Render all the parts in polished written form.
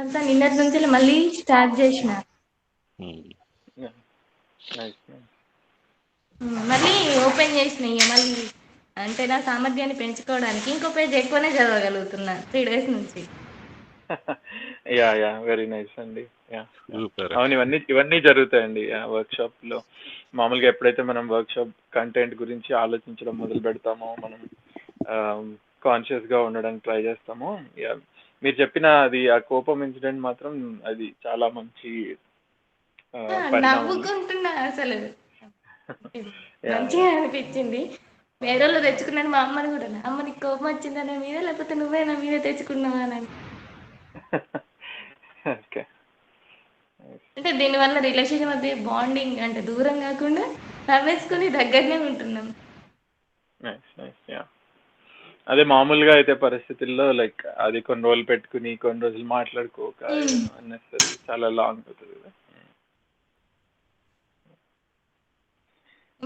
అదంతా నిన్నటి నుంచి మళ్ళీ స్టార్ట్ చేసిన. Yeah. Nice, nice. మళ్ళీ ఓపెన్ చేసిన ఇక మళ్ళీ అంటే నా సామర్థ్యాన్ని పెంచుకోవడానికి ఇంకో పేజ్ ఎక్కువనే చదవగలుగుతున్నా 3 days నుంచి. యా యా వెరీ నైస్ అండి. Yeah super. అవును, ఇవన్నీ జరుగుతాయండి వర్క్ షాప్ లో. మామూలుగా ఎప్పుడైతే మనం వర్క్ షాప్ కంటెంట్ గురించి ఆలోచించడం మొదలు పెడతామో, మనం కాన్షియస్ గా ఉండడానికి ట్రై చేస్తామో, యా మీరు చెప్పిన అది ఆ కోపం ఇన్సిడెంట్ మాత్రం అది చాలా మంచి పరిణామం. నవ్వుకుంటున్నా అసలు. యా యా మంచిగా అనిపించింది. వేరే వాళ్ళు తెచ్చుకున్నాను. మా అమ్మని కూడా, అమ్మ నీకు కోపం వచ్చిందా నా మీద, లేకపోతే నువ్వే నా మీద తెచ్చుకున్నావా అని. ఓకే. అంటే దీనివల్ల రిలేషన్ మధ్య బాండింగ్ అంటే దూరం కాకుండా నవ్వేసుకుని దగ్గరనే ఉంటున్నాం. Nice nice. యా అదే మామూలుగా అయితే పరిస్థితుల్లో లైక్ అది కొన్ని రోజులు పెట్టుకుని కొన్ని రోజులు మాట్లాడుకోక అన్నెసరీ చాలా లాంగ్ అవుతుంది కదా.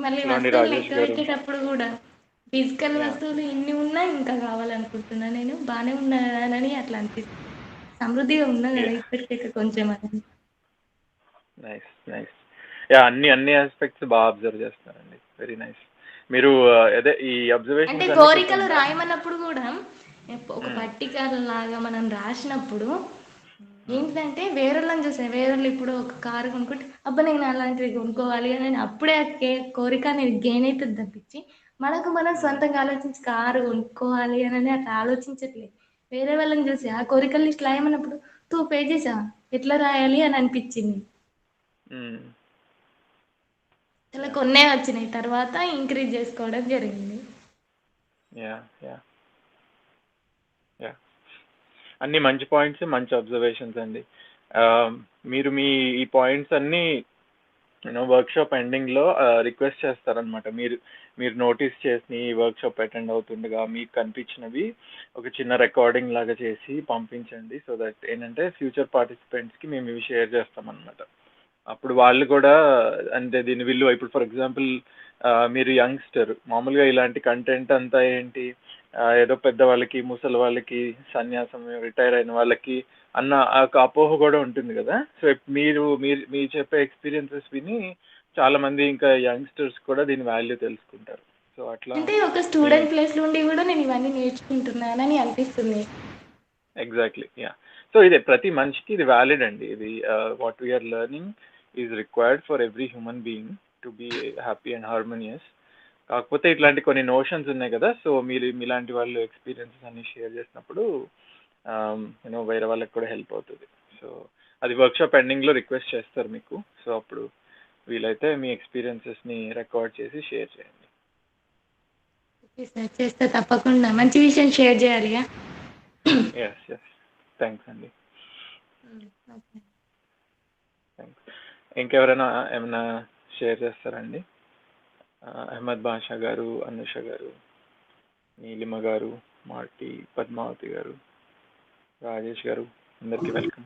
మళ్ళీ హలో అండి వస్తువులు రాజేష్ లెక్క గారు. పెట్టేటప్పుడు కూడా ఫిజికల్ యా వస్తువులు ఇన్ని ఉన్నా ఇంకా కావాలనుకుంటున్నా. నేను బాగానే ఉన్నానని అట్లా అనిపిస్తుంది. సమృద్ధిగా ఉన్నా కదా యా ఇప్పటికే కొంచెం అని. Nice nice. యా అన్ని ఆస్పెక్ట్స్ బాగా అబ్జర్వ్ చేస్తున్నారండి. Very nice. మీరు అదే ఈ అంటే అబ్జర్వేషన్స్ అన్ని కొంచెం కోరికలు రాయమన్నప్పుడు కూడా ఒక మ్మ్. పట్టికల లాగా మనం రాసినప్పుడు మ్మ్. ఏంటంటే వేరేళ్ళని చూసాను. వేరేళ్ళు ఇప్పుడు ఒక కారు కొనుక్కుంటే అబ్బా నేను అలాంటివి కొనుక్కోవాలి అని అప్పుడే ఆ కోరిక అనేది గెయిన్ అవుతుంది తప్పించి మనకు మనం మ్మ్. సొంతంగా ఆలోచించి కారు కొనుక్కోవాలి అని అట్లా ఆలోచించట్లేదు. వేరే వాళ్ళని చూసి ఆ కోరికలు లిస్ట్ రాయమన్నప్పుడు 2 pages ఎట్లా రాయాలి అని అనిపించింది. మ్మ్. అలా యా కొన్నే వచ్చినాయి, తర్వాత ఇంక్రీజ్ చేసుకోవడం జరిగింది. యా యా యా అన్ని మంచి పాయింట్స్, మంచి అబ్జర్వేషన్స్ అండి. ఆ, మీరు మీ ఈ పాయింట్స్ అన్ని వర్క్ షాప్ ఎండింగ్ లో రిక్వెస్ట్ చేస్తారనమాట. మీరు మీరు నోటీస్ చేసి వర్క్ షాప్ అటెండ్ అవుతుండగా మీకు కనిపించినవి ఒక చిన్న రికార్డింగ్ లాగా చేసి పంపించండి. సో దట్ ఏంటంటే ఫ్యూచర్ పార్టిసిపెంట్స్ కి మేము ఇవి షేర్ చేస్తాం అనమాట. అప్పుడు వాళ్ళు కూడా అంటే దీని విలువ ఇప్పుడు ఫర్ ఎగ్జాంపుల్ మీరు యంగ్స్టర్ మామూలుగా ఇలాంటి కంటెంట్ అంతా ఏంటి ఏదో పెద్దవాళ్ళకి ముసలి వాళ్ళకి సన్యాసం రిటైర్ అయిన వాళ్ళకి అన్న ఆ ఒక అపోహ కూడా ఉంటుంది కదా. సో మీరు మీరు మీరు చెప్పే ఎక్స్పీరియన్సెస్ విని చాలా మంది ఇంకా యంగ్స్టర్స్ కూడా దీని వాల్యూ తెలుసుకుంటారు. సో అట్లా అంటే ఒక మీ స్టూడెంట్ ప్లేస్ నుండి కూడా నేను ఇవన్నీ నేర్చుకుంటున్నానని అనిపిస్తుంది. Exactly yeah. సో ఇదే ప్రతి మనిషికి ఇది వ్యాలిడ్ అండి. ఇది what we are learning is required for every human being to be happy and harmonious. కాకపోతే ఇట్లాంటి కొన్ని నోషన్స్ ఉన్నాయి కదా. సో మీరు మీలాంటి వాళ్ళు ఎక్స్పీరియన్సెస్ అన్ని షేర్ చేసినప్పుడు యూనో వేరే వాళ్ళకి కూడా హెల్ప్ అవుతుంది. సో అది వర్క్షాప్ ఎండింగ్లో రిక్వెస్ట్ చేస్తారు మీకు. సో అప్పుడు వీలైతే మీ ఎక్స్పీరియన్సెస్ని రికార్డ్ చేసి షేర్ చేయండి. ఓకే సార్, చేస్తే తప్పకుండా మంచి విషయం షేర్ చేయాలిగా. Yes yes. థ్యాంక్స్ అండి. ఓకే. థ్యాంక్స్. ఇంకెవరైనా ఏమైనా షేర్ చేస్తారండి? అహ్మద్ బాషా గారు, అనుష గారు, నీలిమ గారు, మార్టీ, పద్మావతి గారు, రాజేష్ గారు, అందరికీ వెల్కమ్.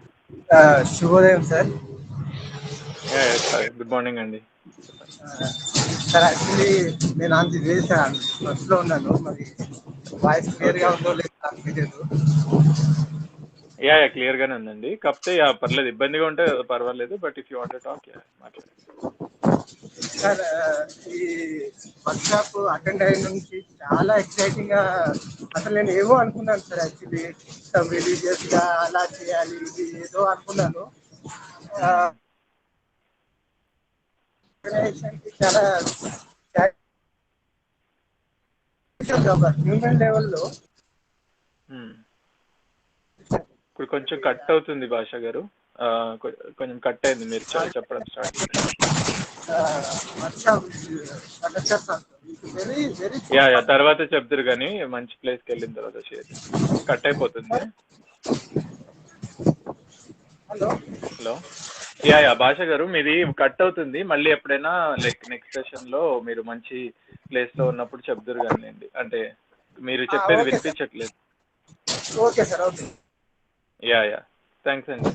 శుభోదయం సార్. గుడ్ మార్నింగ్ అండి. చెప్పండి. సార్ యాక్చువల్లీ నేను అంత లేదు సార్, బస్సులో ఉన్నాను. మరి వాయిస్ ఓకే క్లియర్గా ఓకే. ఉందో లేదో నాకు తెలియదు. క్లియర్గానే ఉందండి. కాకపోతే పర్లేదు, ఇబ్బందిగా ఉంటే పర్వాలేదు. But if you want to talk మాట్లాడండి. సార్ ఈ వర్క్ షాప్ అటెండ్ అయిన నుంచి చాలా ఎక్సైటింగ్ గా, అసలు నేను ఏమో అనుకున్నాను సార్. యాక్చువల్లీ రిలీజియస్ గా అలా చేయాలి, ఇది ఏదో అనుకున్నాను. ఆర్గనైజేషన్ కి చాలా హ్యూమన్ లెవెల్లో. ఇప్పుడు కొంచెం కట్ అవుతుంది భాష గారు. కొంచెం కట్ అయింది మీరు చెప్పడం స్టార్ట్ చేయండి. వెరీ వెరీ తర్వాత చెప్తారు కానీ మంచి ప్లేస్కి వెళ్ళిన తర్వాత షేర్ చేయండి. కట్ అయిపోతుంది. హలో. హలో. భాష గారు మీది కట్ అవుతుంది. మళ్ళీ ఎప్పుడైనా లైక్ నెక్స్ట్ సెషన్లో మీరు మంచి ప్లేస్లో ఉన్నప్పుడు చెప్తారు కానివ్వండి. అంటే మీరు చెప్పేది ఓకే సార్. వినిపించట్లేదు. Okay sir. Okay. Yeah thanks అండి.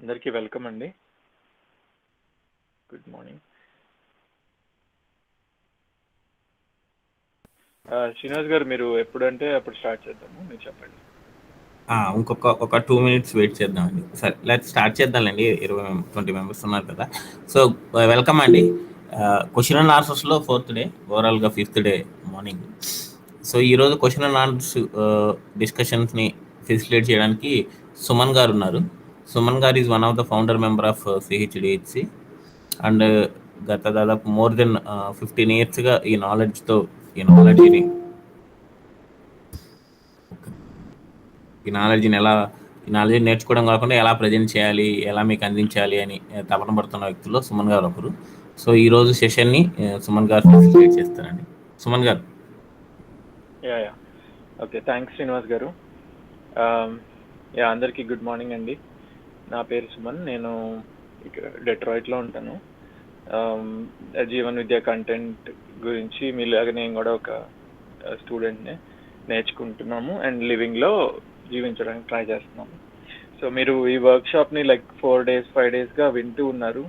అందరికీ వెల్కమ్ అండి. Good morning. శ్రీనివాస్ గారు, మీరు ఎప్పుడంటే అప్పుడు స్టార్ట్ చేద్దాము, మీరు చెప్పండి. ఒక 2 minutes వెయిట్ చేద్దామండి. సరే, లెట్ స్టార్ట్ చేద్దాంలేండి. 20 మెంబర్స్ ఉన్నారు కదా. సో వెల్కమ్ అండి. క్వశ్చన్ అండ్ ఆన్సర్స్లో 4th డే, ఓవరాల్గా 5th డే మార్నింగ్. సో ఈరోజు క్వశ్చన్ అండ్ ఆన్సర్స్ డిస్కషన్స్ని ఫెసిలిటేట్ చేయడానికి సుమన్ గారు ఉన్నారు. సుమన్ గారు is one of the founder member of CHDHC and గత దాదాపు మోర్ దెన్ 15 yearsగా ఈ నాలెడ్జ్ని ఈ నాలెడ్జ్ నేర్చుకోవడం కాకుండా ఎలా ప్రజెంట్ చేయాలి, ఎలా మీకు అందించాలి అని తపన పడుతున్న వ్యక్తుల్లో సుమన్ గారు ఒకరు. సో ఈరోజు సెషన్ని సుమన్ గారు ఫెసిలిటేట్ చేస్తారండి. సుమన్ గారు. ఓకే, థ్యాంక్స్ శ్రీనివాస్ గారు. అందరికీ గుడ్ మార్నింగ్ అండి. నా పేరు సుమన్. నేను ఇక్కడ డెట్రాయిట్లో ఉంటాను. జీవన్ విద్య కంటెంట్ గురించి మీలాగా నేను కూడా ఒక స్టూడెంట్ని నేర్చుకుంటున్నాము అండ్ లివింగ్లో జీవించడానికి ట్రై చేస్తున్నాము. సో మీరు ఈ వర్క్షాప్ని 4 days 5 daysగా వింటూ ఉన్నారు.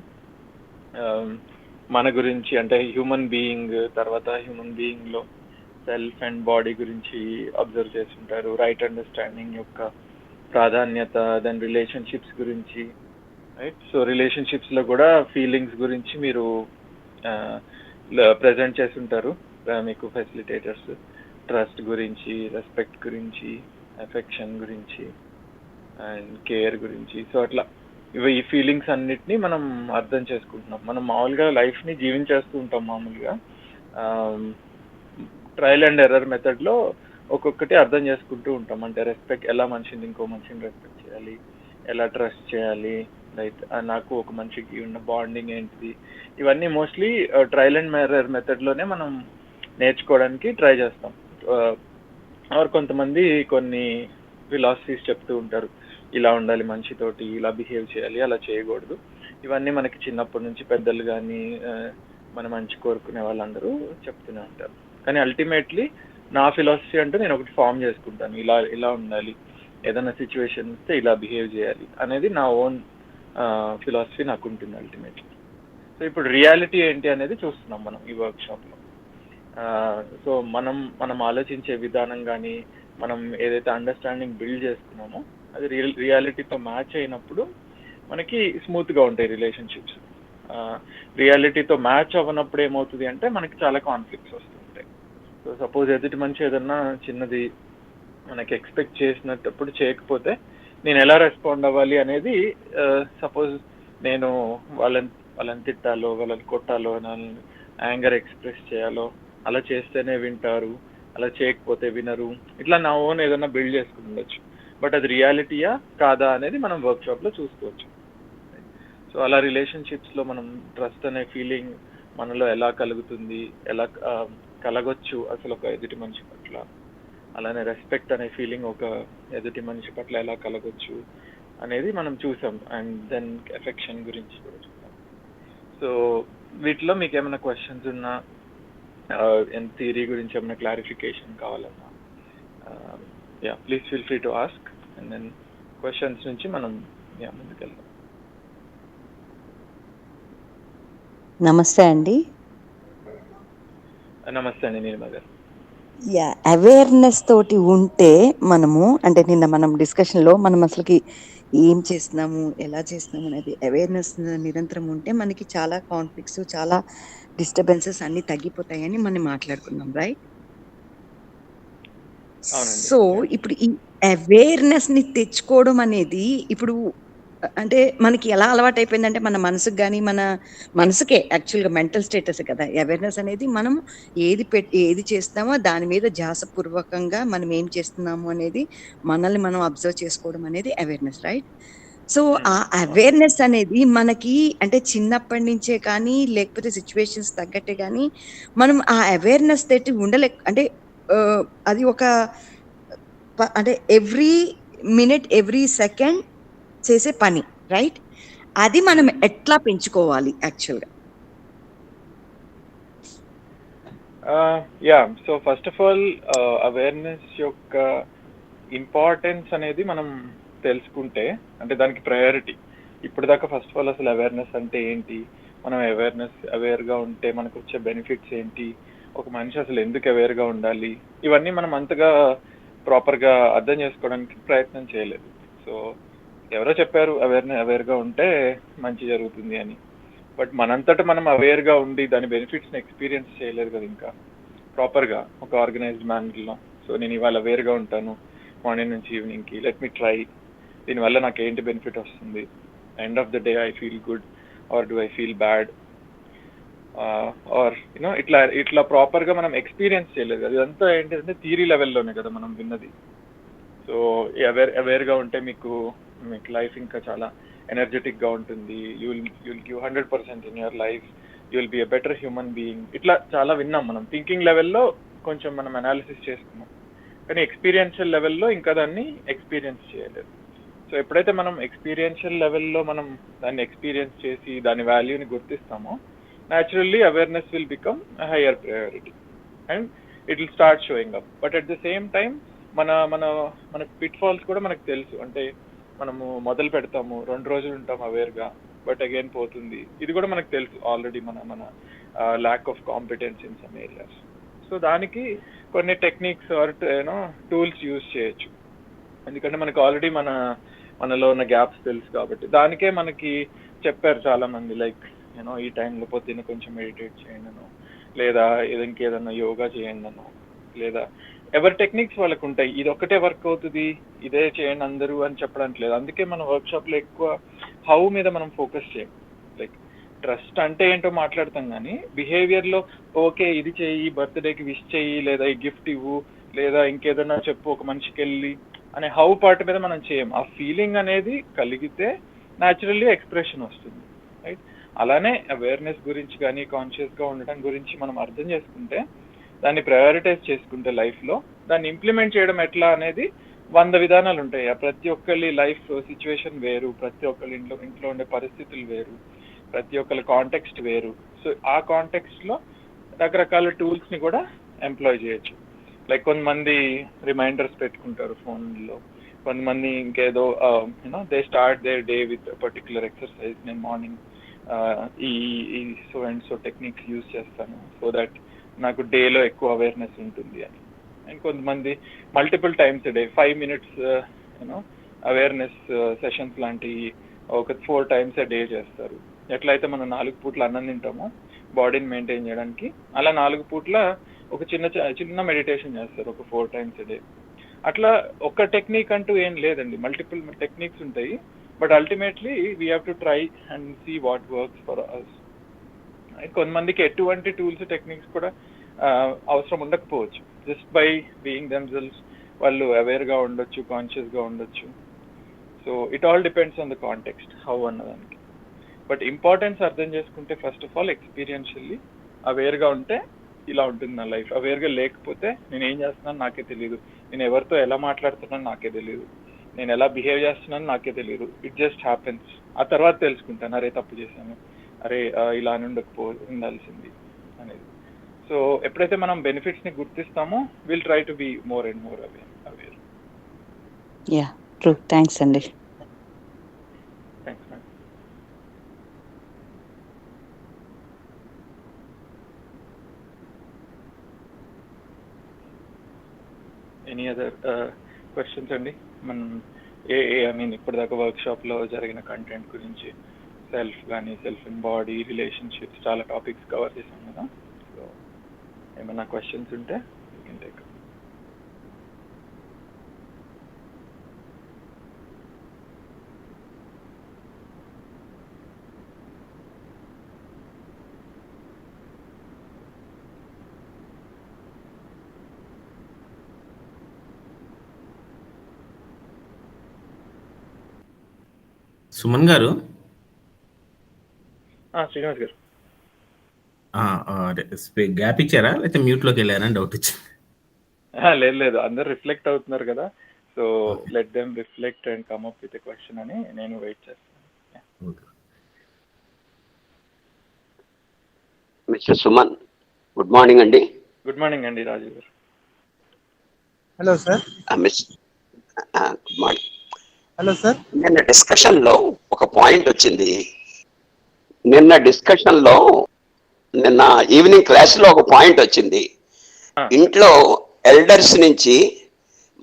మన గురించి అంటే హ్యూమన్ బీయింగ్, తర్వాత హ్యూమన్ బీయింగ్లో సెల్ఫ్ అండ్ బాడీ గురించి అబ్జర్వ్ చేస్తుంటారు. రైట్ అండర్స్టాండింగ్ యొక్క ప్రాధాన్యత, దెన్ రిలేషన్షిప్స్ గురించి, రైట్. సో రిలేషన్షిప్స్లో కూడా ఫీలింగ్స్ గురించి మీరు ప్రజెంట్ చేస్తుంటారు మీకు ఫెసిలిటేటర్స్. ట్రస్ట్ గురించి, రెస్పెక్ట్ గురించి, ఎఫెక్షన్ గురించి అండ్ కేర్ గురించి. సో అట్లా ఈ ఫీలింగ్స్ అన్నిటినీ మనం అర్థం చేసుకుంటున్నాం. మనం మామూలుగా లైఫ్ని జీవించేస్తూ ఉంటాం. మామూలుగా ట్రయల్ అండ్ ఎర్రర్ మెథడ్లో ఒక్కొక్కటి అర్థం చేసుకుంటూ ఉంటాం. అంటే రెస్పెక్ట్, ఎలా మనిషిని ఇంకో మనిషిని రెస్పెక్ట్ చేయాలి, ఎలా ట్రస్ట్ చేయాలి, రైట్, నాకు ఒక మనిషికి ఉన్న బాండింగ్ ఏంటిది, ఇవన్నీ మోస్ట్లీ ట్రయల్ అండ్ ఎర్రర్ మెథడ్లోనే మనం నేర్చుకోవడానికి ట్రై చేస్తాం. ఆర్ కొంతమంది కొన్ని ఫిలాసఫీస్ చెప్తూ ఉంటారు, ఇలా ఉండాలి మనిషితోటి, ఇలా బిహేవ్ చేయాలి, అలా చేయకూడదు. ఇవన్నీ మనకి చిన్నప్పటి నుంచి పెద్దలు కానీ మన మంచి కోరుకునే వాళ్ళందరూ చెప్తూనే ఉంటారు. కానీ అల్టిమేట్లీ నా ఫిలాసఫీ అంటూ నేను ఒకటి ఫామ్ చేసుకుంటాను. ఇలా ఉండాలి, ఏదైనా సిచ్యువేషన్ వస్తే ఇలా బిహేవ్ చేయాలి అనేది నా ఓన్ ఫిలాసఫీ నాకు ఉంటుంది అల్టిమేట్లీ. సో ఇప్పుడు రియాలిటీ ఏంటి అనేది చూస్తున్నాం మనం ఈ వర్క్షాప్లో. సో మనం ఆలోచించే విధానం కానీ, మనం ఏదైతే అండర్స్టాండింగ్ బిల్డ్ చేసుకున్నామో అది రియాలిటీతో మ్యాచ్ అయినప్పుడు మనకి స్మూత్గా ఉంటాయి రిలేషన్షిప్స్. రియాలిటీతో మ్యాచ్ అవ్వనప్పుడు ఏమవుతుంది అంటే మనకి చాలా కాన్ఫ్లిక్ట్స్ వస్తుంటాయి. సో సపోజ్ ఎదుటి మనిషి ఏదన్నా చిన్నది మనకి ఎక్స్పెక్ట్ చేసినప్పుడు చేయకపోతే నేను ఎలా రెస్పాండ్ అవ్వాలి అనేది, సపోజ్ నేను వాళ్ళని తిట్టాలో, వాళ్ళని కొట్టాలో, యాంగర్ ఎక్స్ప్రెస్ చేయాలో, అలా చేస్తేనే వింటారు, అలా చేయకపోతే వినరు, ఇట్లా నా ఓన్ ఏదైనా బిల్డ్ చేసుకుని ఉండొచ్చు. బట్ అది రియాలిటీయా కాదా అనేది మనం వర్క్షాప్లో చూసుకోవచ్చు. సో అలా రిలేషన్షిప్స్లో మనం ట్రస్ట్ అనే ఫీలింగ్ మనలో ఎలా కలుగుతుంది, ఎలా కలగొచ్చు అసలు ఒక ఎదుటి మనిషి పట్ల, అలానే రెస్పెక్ట్ అనే ఫీలింగ్ ఒక ఎదుటి మనిషి పట్ల ఎలా కలగొచ్చు అనేది మనం చూసాం. అండ్ దెన్ ఎఫెక్షన్ గురించి కూడా చూసాం. సో వీటిలో మీకు ఏమైనా క్వశ్చన్స్ ఉన్నా, థియరీ గురించి ఏమైనా క్లారిఫికేషన్ కావాలన్నా, please feel free to ask. And then questions నుంచి మనం ముందుకెళ్దాం. నమస్తే అండి. నమస్తే అండి నీలిమ గారు. అవేర్నెస్ తోటి ఉంటే మనము, అంటే నిన్న మనం డిస్కషన్లో మనం అసలుకి ఏం చేస్తున్నాము, ఎలా చేస్తున్నాము అనేది అవేర్నెస్ నిరంతరం ఉంటే మనకి చాలా కాన్ఫ్లిక్ట్స్, చాలా డిస్టర్బెన్సెస్ అన్ని తగ్గిపోతాయని మనం మాట్లాడుకున్నాం, రైట్? సో ఇప్పుడు ఈ అవేర్నెస్ ని తెచ్చుకోవడం అనేది ఇప్పుడు అంటే మనకి ఎలా అలవాటు అయిపోయిందంటే మన మనసుకు కానీ, మన మనసుకే యాక్చువల్గా మెంటల్ స్టేటస్ కదా అవేర్నెస్ అనేది. మనం ఏది చేస్తామో దాని మీద ధ్యాసపూర్వకంగా మనం ఏం చేస్తున్నాము అనేది మనల్ని మనం అబ్జర్వ్ చేసుకోవడం అనేది అవేర్నెస్, రైట్? సో ఆ అవేర్నెస్ అనేది మనకి అంటే చిన్నప్పటి నుంచే కానీ, లేకపోతే సిచ్యువేషన్స్ తగ్గట్టే కానీ మనం ఆ అవేర్నెస్ తోటి అంటే అది ఒక అంటే ఎవ్రీ మినిట్, ఎవ్రీ సెకండ్ చేసే పని, రైట్? అది మనం ఎట్లా పెంచుకోవాలి యాక్చువల్గా? So first of all awareness యొక్క ఇంపార్టెన్స్ అనేది మనం తెలుసుకుంటే, అంటే దానికి ప్రయారిటీ ఇప్పుడు దాకా ఫస్ట్ ఆఫ్ ఆల్ అసలు అవేర్నెస్ అంటే ఏంటి, మనం అవేర్గా ఉంటే మనకు వచ్చే బెనిఫిట్స్ ఏంటి, ఒక మనిషి అసలు ఎందుకు అవేర్గా ఉండాలి, ఇవన్నీ మనం అంతగా ప్రాపర్గా అర్థం చేసుకోవడానికి ప్రయత్నం చేయలేదు. సో ఎవరో చెప్పారు అవేర్గా ఉంటే మంచి జరుగుతుంది అని, బట్ మనంతటా మనం అవేర్గా ఉండి దాని బెనిఫిట్స్ని ఎక్స్పీరియన్స్ చేయలేదు కదా ఇంకా ప్రాపర్గా ఒక ఆర్గనైజ్డ్ మేనర్లో. సో నేను ఇవాళ అవేర్గా ఉంటాను మార్నింగ్ నుంచి ఈవినింగ్కి, లెట్ మీ ట్రై, దీనివల్ల నాకు ఏంటి బెనిఫిట్ వస్తుంది, end of the day I feel good or do I feel bad, or you know ఇట్లా ప్రాపర్గా మనం ఎక్స్పీరియన్స్ చేయలేదు. అదంతా ఏంటంటే థియరీ లెవెల్లోనే కదా మనం విన్నది. సో అవేర్గా ఉంటే మీకు లైఫ్ ఇంకా చాలా ఎనర్జెటిక్గా ఉంటుంది, you will give 100% in your life, you will be a better human being, ఇట్లా చాలా విన్నాం మనం. థింకింగ్ లెవెల్లో కొంచెం మనం అనాలిసిస్ చేసుకున్నాం, కానీ ఎక్స్పీరియన్షియల్ లెవెల్లో ఇంకా దాన్ని ఎక్స్పీరియన్స్ చేయలేదు. సో ఎప్పుడైతే మనం ఎక్స్పీరియన్షియల్ లెవెల్లో మనం దాన్ని ఎక్స్పీరియన్స్ చేసి దాని వాల్యూని గుర్తిస్తామో, naturally awareness will become a higher priority and it will start showing up. But at the same time మన పిట్ఫాల్స్ కూడా మనకు తెలుసు. అంటే మనము మొదలు పెడతాము, 2 రోజులు ఉంటాము అవేర్గా, బట్ అగైన్ పోతుంది. ఇది కూడా మనకు తెలుసు ఆల్రెడీ, మన lack of competence in some areas. So దానికి కొన్ని టెక్నిక్స్ ఆర్ టూల్స్ యూజ్ చేయొచ్చు, ఎందుకంటే మనకు ఆల్రెడీ మనలో ఉన్న గ్యాప్స్ తెలుసు కాబట్టి. దానికే మనకి చెప్పారు చాలా మంది, లైక్ ఈ టైంలో పొద్దున్న కొంచెం మెడిటేట్ చేయండి అనో, లేదా ఇంకేదన్నా యోగా చేయండి అనో, లేదా ఎవరి టెక్నిక్స్ వాళ్ళకు ఉంటాయి. ఇది ఒక్కటే వర్క్ అవుతుంది, ఇదే చేయండి అందరూ అని చెప్పడానికి లేదు. అందుకే మన వర్క్షాప్లో ఎక్కువ హౌ మీద మనం ఫోకస్ చేయం. లైక్ ట్రస్ట్ అంటే ఏంటో మాట్లాడతాం, కానీ బిహేవియర్లో ఓకే ఇది చెయ్యి, బర్త్డేకి విష్ చెయ్యి, లేదా ఈ గిఫ్ట్ ఇవ్వు, లేదా ఇంకేదన్నా చెప్పు ఒక మనిషికి వెళ్ళి అనే హౌ పార్ట్ మీద మనం చేయం. ఆ ఫీలింగ్ అనేది కలిగితే న్యాచురల్లీ ఎక్స్ప్రెషన్ వస్తుంది, రైట్? అలానే అవేర్నెస్ గురించి కానీ కాన్షియస్గా ఉండడం గురించి మనం అర్థం చేసుకుంటే, దాన్ని ప్రయారిటైజ్ చేసుకుంటే లైఫ్లో దాన్ని ఇంప్లిమెంట్ చేయడం ఎట్లా అనేది 100 విధానాలు ఉంటాయి. ప్రతి ఒక్కరి లైఫ్ సిచ్యువేషన్ వేరు, ప్రతి ఒక్కరి ఇంట్లో ఉండే పరిస్థితులు వేరు, ప్రతి ఒక్కరి కాంటెక్స్ట్ వేరు. సో ఆ కాంటెక్స్ట్లో రకరకాల టూల్స్ని కూడా ఎంప్లాయ్ చేయొచ్చు. లైక్ కొంతమంది రిమైండర్స్ పెట్టుకుంటారు ఫోన్లో, కొంతమంది ఇంకేదో they start their day with particular exercise. నేను మార్నింగ్ ఈ so and so techniques use చేస్తాను సో దట్ నాకు డేలో ఎక్కువ అవేర్నెస్ ఉంటుంది అని. అండ్ కొంతమంది multiple times day 5 minutes awareness sessions లాంటివి ఒక 4 times a day చేస్తారు. ఎట్లయితే మనం 4 పూట్ల అన్నం తింటామో బాడీని మెయింటైన్ చేయడానికి, అలా 4 పూట్ల ఒక చిన్న మెడిటేషన్ చేస్తారు ఒక 4 times a day. అట్లా ఒక టెక్నిక్ అంటూ ఏం లేదండి, మల్టిపుల్ టెక్నిక్స్ ఉంటాయి. But ultimately we have to try and see what works for us. కొంతమందికి ఎటువంటి టూల్స్ టెక్నిక్స్ కూడా అవసరం ఉండకపోవచ్చు. జస్ట్ బై బీయింగ్ దెమ్సెల్వ్స్ వాళ్ళు అవేర్గా ఉండొచ్చు, కాన్షియస్గా ఉండొచ్చు. So it all depends on the context how అన్నదానికి. బట్ ఇంపార్టెన్స్ అర్థం చేసుకుంటే ఫస్ట్ ఆఫ్ ఆల్ ఎక్స్పీరియన్షియల్లీ అవేర్గా ఉంటే ఇలా ఉంటుంది నా లైఫ్. అవేర్గా లేకపోతే నేను ఏం చేస్తున్నాను నాకే తెలియదు, నేను ఎవరితో ఎలా మాట్లాడుతున్నాను నాకే తెలియదు, నేను ఎలా బిహేవ్ చేస్తున్నాను నాకే తెలియదు. It just happens. ఆ తర్వాత తెలుసుకుంటాను, అరే తప్పు చేశాను, అరే ఇలా ఉండాల్సింది అనేది. సో ఎప్పుడైతే మనం బెనిఫిట్స్ని గుర్తిస్తామో will try to be more and more aware. Yeah true. Thanks అండి. Thanks madam. Any other questions అండి? మనం ఐ మీన్ ఇప్పటిదాకా వర్క్షాప్లో జరిగిన కంటెంట్ గురించి, సెల్ఫ్ కానీ, సెల్ఫ్ అండ్ బాడీ, రిలేషన్షిప్స్, చాలా టాపిక్స్ కవర్ చేసాం కదా. సో ఏమైనా క్వశ్చన్స్ ఉంటే యూ కెన్ టేక్. సుమన్ గారు, శ్రీనివాస్ గారు, గ్యాప్ ఇచ్చారా లేకపోతే మ్యూట్లోకి వెళ్ళారా? డౌట్ వచ్చింది. లేదు అందరు రిఫ్లెక్ట్ అవుతున్నారు కదా, so let them reflect and come up with a question అని నేను వెయిట్ చేస్తాను. మిస్టర్ సుమన్, గుడ్ మార్నింగ్ అండి. గుడ్ మార్నింగ్ అండి రాజు గారు. Hello sir. Good morning. Hello sir. నిన్న డిస్కషన్ లో ఒక పాయింట్ వచ్చింది. నిన్న డిస్కషన్లో, నిన్న ఈవినింగ్ క్లాస్లో ఒక పాయింట్ వచ్చింది. ఇంట్లో ఎల్డర్స్ నుంచి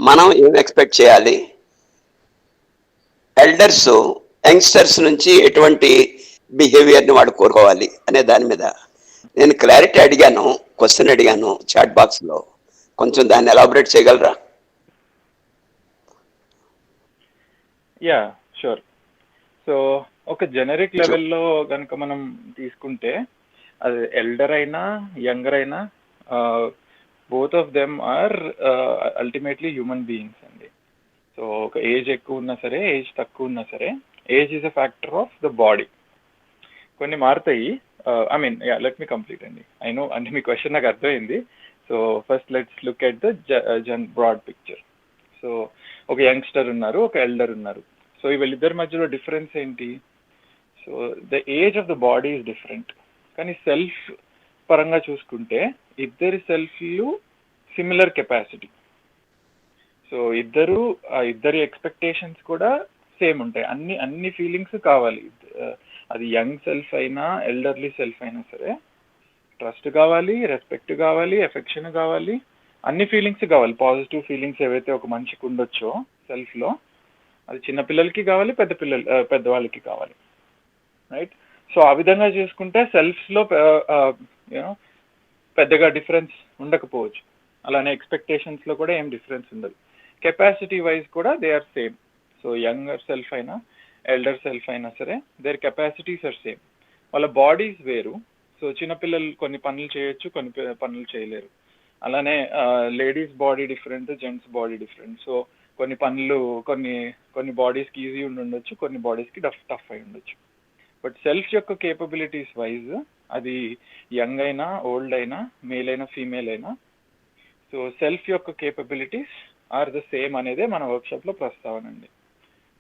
మనం ఏం ఎక్స్పెక్ట్ చేయాలి, ఎల్డర్స్ యంగ్స్టర్స్ నుంచి ఎటువంటి బిహేవియర్ని వాడు కోరుకోవాలి అనే దాని మీద నేను క్లారిటీ అడిగాను, క్వశ్చన్ అడిగాను చాట్ బాక్స్లో. కొంచెం దాన్ని ఎలాబరేట్ చేయగలరా? Yeah, sure. సో ఒక జెనరిక్ లెవెల్లో కనుక మనం తీసుకుంటే, అది ఎల్డర్ అయినా యంగర్ అయినా, both of them are ultimately human beings అండి. సో ఒక ఏజ్ ఎక్కువ ఉన్నా సరే, ఏజ్ తక్కువ ఉన్నా సరే, age is a factor of the body. కొన్ని మారుతాయి. I mean, let me complete అండి. ఐ నో అంటే మీ క్వశ్చన్ నాకు అర్థమైంది. So first let's look at the broad picture. So ఒక యంగ్స్టర్ ఉన్నారు, ఒక ఎల్డర్ ఉన్నారు. సో వీళ్ళిద్దరి మధ్యలో డిఫరెన్స్ ఏంటి? So the age of the body is different, కానీ సెల్ఫ్ పరంగా చూసుకుంటే ఇద్దరి సెల్ఫ్లు సిమిలర్ కెపాసిటీ. సో ఇద్దరి ఎక్స్పెక్టేషన్స్ కూడా సేమ్ ఉంటాయి. అన్ని ఫీలింగ్స్ కావాలి. అది యంగ్ సెల్ఫ్ అయినా ఎల్డర్లీ సెల్ఫ్ అయినా సరే, ట్రస్ట్ కావాలి, రెస్పెక్ట్ కావాలి, ఎఫెక్షన్ కావాలి, అన్ని ఫీలింగ్స్ కావాలి. పాజిటివ్ ఫీలింగ్స్ ఏవైతే ఒక మనిషికి ఉండొచ్చో సెల్ఫ్లో, అది చిన్నపిల్లలకి కావాలి, పెద్దవాళ్ళకి కావాలి, రైట్? సో ఆ విధంగా చూసుకుంటే సెల్ఫ్స్లో యూనో పెద్దగా డిఫరెన్స్ ఉండకపోవచ్చు. అలానే ఎక్స్పెక్టేషన్స్లో కూడా ఏం డిఫరెన్స్ ఉండదు. కెపాసిటీ వైజ్ కూడా they are same. So younger self అయినా ఎల్డర్ సెల్ఫ్ అయినా సరే, దేర్ కెపాసిటీస్ ఆర్ సేమ్. వాళ్ళ బాడీస్ వేరు. సో చిన్నపిల్లలు కొన్ని పనులు చేయొచ్చు, కొన్ని పనులు చేయలేరు. అలానే ladies body different, gents body different. So కొన్ని పనులు కొన్ని బాడీస్కి ఈజీ ఉండొచ్చు, కొన్ని బాడీస్కి టఫ్ అయి ఉండొచ్చు. బట్ సెల్ఫ్ యొక్క కేపబిలిటీస్ వైజ్ అది యంగ్ అయినా, ఓల్డ్ అయినా, మేల్ అయినా, ఫీమేల్ అయినా, సో సెల్ఫ్ యొక్క కేపబిలిటీస్ ఆర్ ద సేమ్ అనేదే మన వర్క్షాప్లో ప్రస్తావన అండి.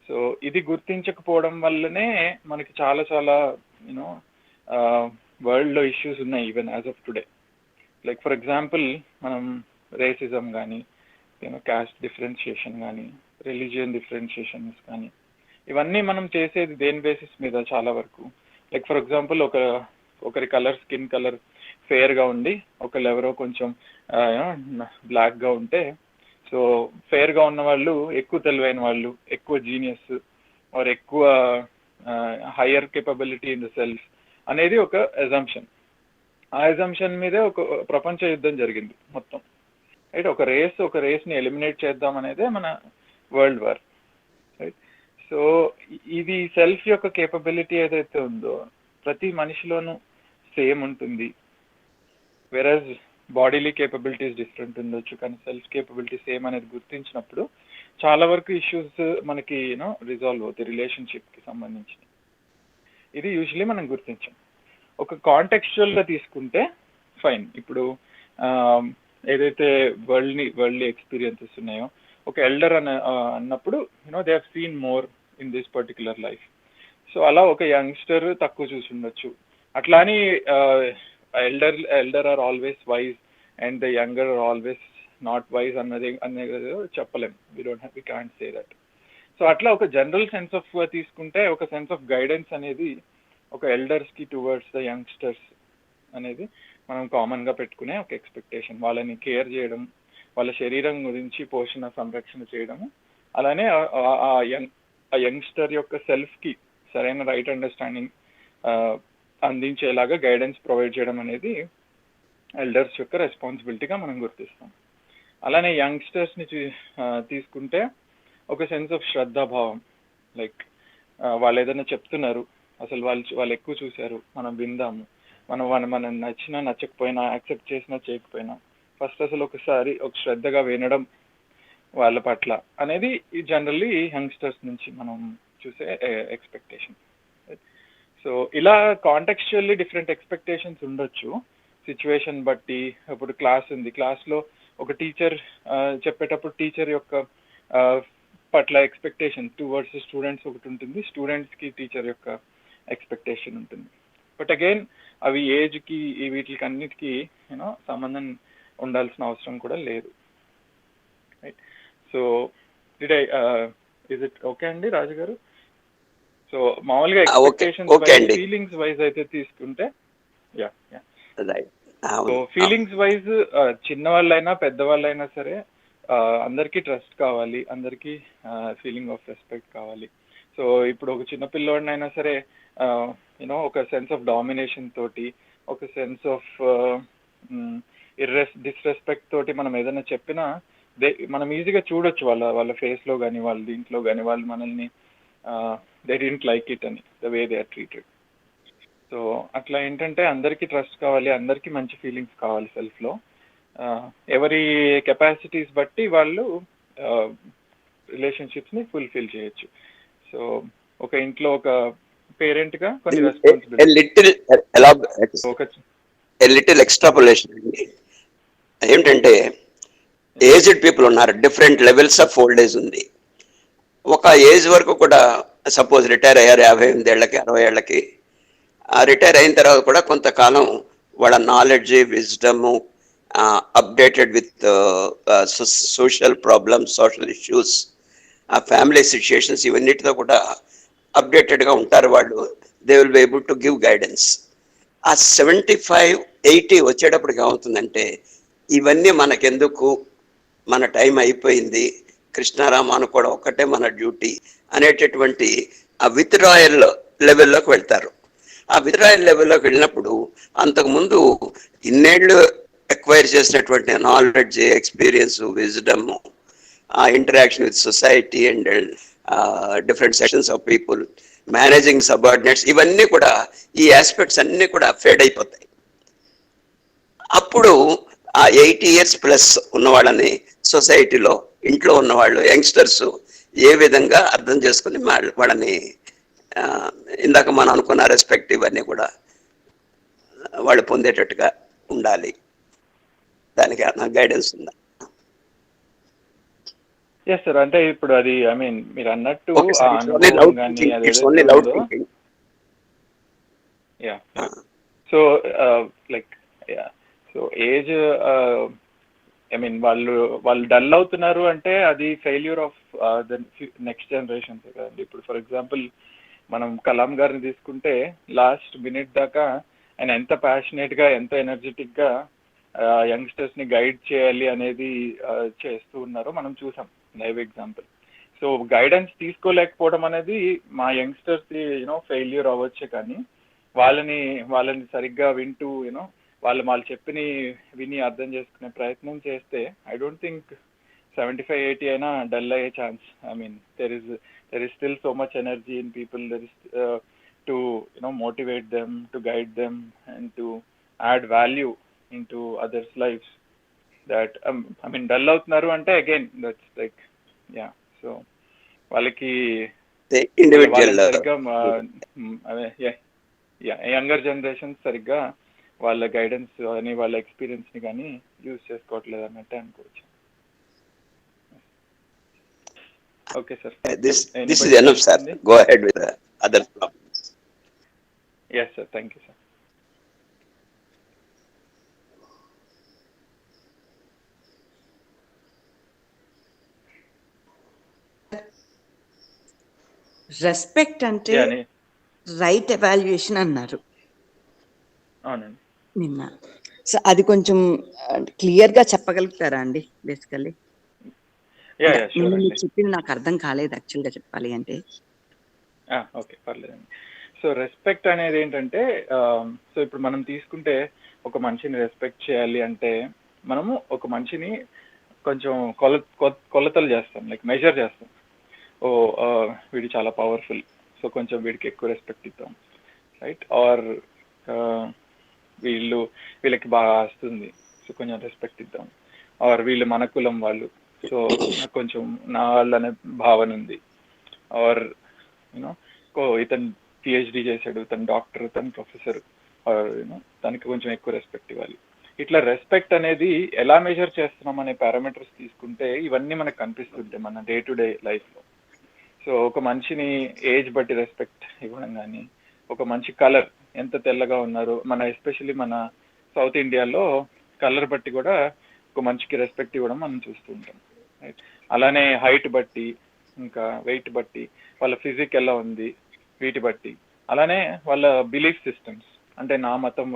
సో ఇది గుర్తించకపోవడం వల్లనే మనకి చాలా యూనో వరల్డ్లో ఇష్యూస్ ఉన్నాయి, even as of today. Like for example, మనం రేసిజం కానీ, క్యాస్ట్ డిఫరెన్షియేషన్ కానీ, రిలీజియన్ డిఫరెన్షియేషన్స్ కానీ, ఇవన్నీ మనం చేసేది దేని బేసిస్ మీద చాలా వరకు. లైక్ ఫర్ ఎగ్జాంపుల్, ఒకరి కలర్, స్కిన్ కలర్ ఫెయిర్గా ఉండి, ఒకళ్ళు ఎవరో కొంచెం బ్లాక్గా ఉంటే, సో ఫెయిర్గా ఉన్న వాళ్ళు ఎక్కువ తెలివైన వాళ్ళు, ఎక్కువ జీనియస్, ఆర్ ఎక్కువ higher capability in the self అనేది ఒక అజంప్షన్. ఆ అజంప్షన్ మీదే ఒక ప్రపంచ యుద్ధం జరిగింది మొత్తం, రైట్? ఒక రేస్ని ఎలిమినేట్ చేద్దాం అనేదే మన వరల్డ్ వార్, రైట్? సో ఇది సెల్ఫ్ యొక్క కేపబిలిటీ ఏదైతే ఉందో ప్రతి మనిషిలోనూ సేమ్ ఉంటుంది. వెరస్ బాడీలీ కేపబిలిటీస్ డిఫరెంట్ ఉండొచ్చు, కానీ సెల్ఫ్ కేపబిలిటీ సేమ్ అనేది గుర్తించినప్పుడు చాలా వరకు ఇష్యూస్ మనకి రిజాల్వ్ అవుతాయి రిలేషన్షిప్కి సంబంధించి. ఇది యూజువలీ మనం గుర్తించాం. ఒక కాంటెక్స్చువల్గా తీసుకుంటే ఫైన్. ఇప్పుడు ఏదైతే వరల్డ్లీ ఎక్స్పీరియన్సెస్ ఉన్నాయో, ఒక ఎల్డర్ అన్నప్పుడు they have seen more in this particular life. So అలా ఒక యంగ్స్టర్ తక్కువ చూసి ఉండొచ్చు. అట్లా అని elder are always wise and the younger are always not wise అనేది చెప్పలేం. We can't say that. So అట్లా ఒక జనరల్ సెన్స్ ఆఫ్ తీసుకుంటే, ఒక సెన్స్ ఆఫ్ గైడెన్స్ అనేది ఒక ఎల్డర్స్కి టువర్డ్స్ ద యంగ్స్టర్స్ అనేది మనం కామన్గా పెట్టుకునే ఒక ఎక్స్పెక్టేషన్. వాళ్ళని కేర్ చేయడం, వాళ్ళ శరీరం గురించి పోషణ, సంరక్షణ చేయడము, అలానే ఆ యంగ్స్టర్ యొక్క సెల్ఫ్కి సరైన రైట్ అండర్స్టాండింగ్ అందించేలాగా గైడెన్స్ ప్రొవైడ్ చేయడం అనేది ఎల్డర్స్ యొక్క రెస్పాన్సిబిలిటీగా మనం గుర్తిస్తాం. అలానే యంగ్స్టర్స్ని తీసుకుంటే ఒక సెన్స్ ఆఫ్ శ్రద్ధాభావం. లైక్ వాళ్ళు ఏదైనా చెప్తున్నారు, అసలు వాళ్ళు ఎక్కువ చూశారు, మనం విందాము, మనం నచ్చినా నచ్చకపోయినా, యాక్సెప్ట్ చేసినా చేయకపోయినా, ఫస్ట్ అసలు ఒకసారి ఒక శ్రద్ధగా వినడం వాళ్ళ పట్ల అనేది జనరల్లీ యంగ్స్టర్స్ నుంచి మనం చూసే ఎక్స్పెక్టేషన్. సో ఇలా కాంటెక్స్చువల్లీ డిఫరెంట్ ఎక్స్పెక్టేషన్స్ ఉండొచ్చు సిచ్యువేషన్ బట్టి. ఇప్పుడు క్లాస్ ఉంది, క్లాస్లో ఒక టీచర్ చెప్పేటప్పుడు టీచర్ యొక్క పట్ల ఎక్స్పెక్టేషన్ టువర్డ్స్ స్టూడెంట్స్ ఒకటి ఉంటుంది, స్టూడెంట్స్కి టీచర్ యొక్క ఎక్స్పెక్టేషన్ ఉంటుంది. బట్ అగైన్ అవి ఏజ్కి వీటికి అన్నిటికీ సంబంధం ఉండాల్సిన అవసరం కూడా లేదు, right? So is it okay అండి రాజు గారు? సో మామూలుగా ఓకే ఎక్స్పెక్టేషన్స్ ఓకే వైజ్, అండి, ఫీలింగ్స్ వైజ్ అయితే తీసుకుంటే యా యా రైట్. సో అవును అవును. ఫీలింగ్స్ వైజ్ చిన్నవాళ్ళైనా పెద్దవాళ్ళైనా సరే అందరికీ ట్రస్ట్ కావాలి, అందరికీ ఫీలింగ్ ఆఫ్ రెస్పెక్ట్ కావాలి. సో ఇప్పుడు ఒక చిన్న పిల్లోడినైనా సరే ఒక సెన్స్ ఆఫ్ డామినేషన్ తోటి, ఒక సెన్స్ ఆఫ్ డిస్రెస్పెక్ట్ తోటి మనం ఏదైనా చెప్పినా మనం ఈజీగా చూడొచ్చు వాళ్ళ ఫేస్లో కానీ వాళ్ళ దీంట్లో కానీ వాళ్ళు మనల్ని దే డింట్ లైక్ ఇట్ అని, the way they are treated. So అట్లా ఏంటంటే అందరికీ ట్రస్ట్ కావాలి, అందరికీ మంచి ఫీలింగ్స్ కావాలి సెల్ఫ్లో. ఎవరి కెపాసిటీస్ బట్టి వాళ్ళు రిలేషన్షిప్స్ని ఫుల్ఫిల్ చేయొచ్చు. సో ఒక ఇంట్లో ఒక పేరెంట్గా కొన్ని రెస్పాన్సిబిలిటీ, లిటిల్ ఒక లిటిల్ ఎక్స్ట్రాపులేషన్ అండి. ఏమిటంటే ఏజ్డ్ పీపుల్ ఉన్నారు, different levels of old age ఉంది. ఒక ఏజ్ వరకు కూడా సపోజ్ రిటైర్ అయ్యారు 58 ఏళ్ళకి 60 ఏళ్ళకి, రిటైర్ అయిన తర్వాత కూడా కొంతకాలం వాళ్ళ knowledge, wisdom, updated with social problems, social issues, family situations, ఇవన్నిటితో కూడా అప్డేటెడ్గా ఉంటారు వాళ్ళు. They will be able to give guidance. ఆ 75-80 వచ్చేటప్పటికి ఏమవుతుందంటే ఇవన్నీ మనకెందుకు, మన టైం అయిపోయింది, కృష్ణారామ అనుకోవడం ఒక్కటే మన డ్యూటీ అనేటటువంటి ఆ విత్డ్రాయల్ లెవెల్లోకి వెళ్తారు. ఆ విత్డ్రాయల్ లెవెల్లోకి వెళ్ళినప్పుడు అంతకుముందు ఇన్నేళ్ళు ఎక్వైర్ చేసినటువంటి knowledge, experience, wisdom, interaction with society and different sections of people, managing subordinates, ఇవన్నీ కూడా ఈ ఆస్పెక్ట్స్ అన్నీ కూడా ఫేడ్ అయిపోతాయి. అప్పుడు ఆ 80 years ప్లస్ ఉన్న వాళ్ళని సొసైటీలో, ఇంట్లో ఉన్నవాళ్ళు, యంగ్స్టర్స్ ఏ విధంగా అర్థం చేసుకుని వాళ్ళని ఇందాక మనం అనుకున్న రెస్పెక్ట్ ఇవన్నీ కూడా వాళ్ళు పొందేటట్టుగా ఉండాలి. దానికి గైడెన్స్ ఉందా? Yes sir. అంటే ఇప్పుడు అది మీరు అన్నట్టు Okay, ఆ sir. It's only అనుభవం loud కానీ thinking. అది It's ఏదైతే only loud ఉందో, thinking. Yeah so like yeah so age వాళ్ళు డల్ అవుతున్నారు అంటే అది failure of the next generations కదండి. ఇప్పుడు ఫర్ ఎగ్జాంపుల్ మనం కలాం గారిని తీసుకుంటే లాస్ట్ మినిట్ దాకా ఆయన ఎంత ప్యాషనేట్గా, ఎంత ఎనర్జెటిక్గా యంగ్స్టర్స్ని గైడ్ చేయాలి అనేది చేస్తూ ఉన్నారో మనం చూసాం, లైవ్ ఎగ్జాంపుల్. సో గైడెన్స్ తీసుకోలేకపోవడం అనేది మా యంగ్స్టర్స్ది ఫెయిల్యూర్ అవ్వచ్చు, కానీ వాళ్ళని సరిగ్గా వింటూ వాళ్ళు చెప్పిన విని అర్థం చేసుకునే ప్రయత్నం చేస్తే ఐ డోంట్ థింక్ 75-80 అయినా డల్ అయ్యే chance. There is still so much energy in people. There is to motivate them, to guide them and to add value into others' lives. That dull అవుతున్నారు అంటే అగైన్ దట్స్ లైక్ సో వాళ్ళకి individual సరిగ్గా younger generation సరిగ్గా వాళ్ళ guidance అని, వాళ్ళ experience ని కానీ యూజ్ చేసుకోవట్లేదు అన్నట్టే అనుకోవచ్చు. Okay sir, this is enough, sir. Go ahead with the other problems. Yes sir, thank you sir. Respect అంటే రైట్ ఎవాల్యుయేషన్ అన్నారు అవునండి నిన్న. సో అది కొంచెం క్లియర్ గా చెప్పగలుగుతారా అండి? బేసికల్లీ చెప్పింది నాకు అర్థం కాలేదు యాక్చువల్ గా చెప్పాలి అంటే. ఓకే, పర్లేదండి. సో రెస్పెక్ట్ అనేది ఏంటంటే, సో ఇప్పుడు మనం తీసుకుంటే ఒక మనిషిని రెస్పెక్ట్ చేయాలి అంటే మనము ఒక మనిషిని కొంచెం కొలతలు చేస్తాం, లైక్ మెజర్ చేస్తాం. వీడు చాలా పవర్ఫుల్, సో కొంచెం వీడికి ఎక్కువ రెస్పెక్ట్ ఇద్దాం, రైట్? ఆర్ వీళ్ళకి బాగా వస్తుంది, సో కొంచెం రెస్పెక్ట్ ఇద్దాం. ఆర్ వీళ్ళు మన కులం వాళ్ళు, సో కొంచెం నా వాళ్ళు అనే భావన ఉంది. ఆర్ ఇతను పిహెచ్డి చేశాడు, తను డాక్టర్, తను ప్రొఫెసర్, ఆర్ తనకి కొంచెం ఎక్కువ రెస్పెక్ట్ ఇవ్వాలి. ఇట్లా రెస్పెక్ట్ అనేది ఎలా మెజర్ చేస్తున్నాం అనే పారామీటర్స్ తీసుకుంటే ఇవన్నీ మనకు కనిపిస్తుంటాయి మన డే టు డే లైఫ్లో. సో ఒక మనిషిని ఏజ్ బట్టి రెస్పెక్ట్ ఇవ్వడం కానీ, ఒక మంచి కలర్, ఎంత తెల్లగా ఉన్నారు, ఎస్పెషల్లీ మన సౌత్ ఇండియాలో కలర్ బట్టి కూడా ఒక మనిషికి రెస్పెక్ట్ ఇవ్వడం మనం చూస్తూ ఉంటాం, రైట్? అలానే హైట్ బట్టి, ఇంకా వెయిట్ బట్టి, వాళ్ళ ఫిజిక్ ఎలా ఉంది, వీటి బట్టి. అలానే వాళ్ళ బిలీఫ్ సిస్టమ్స్, అంటే నా మతం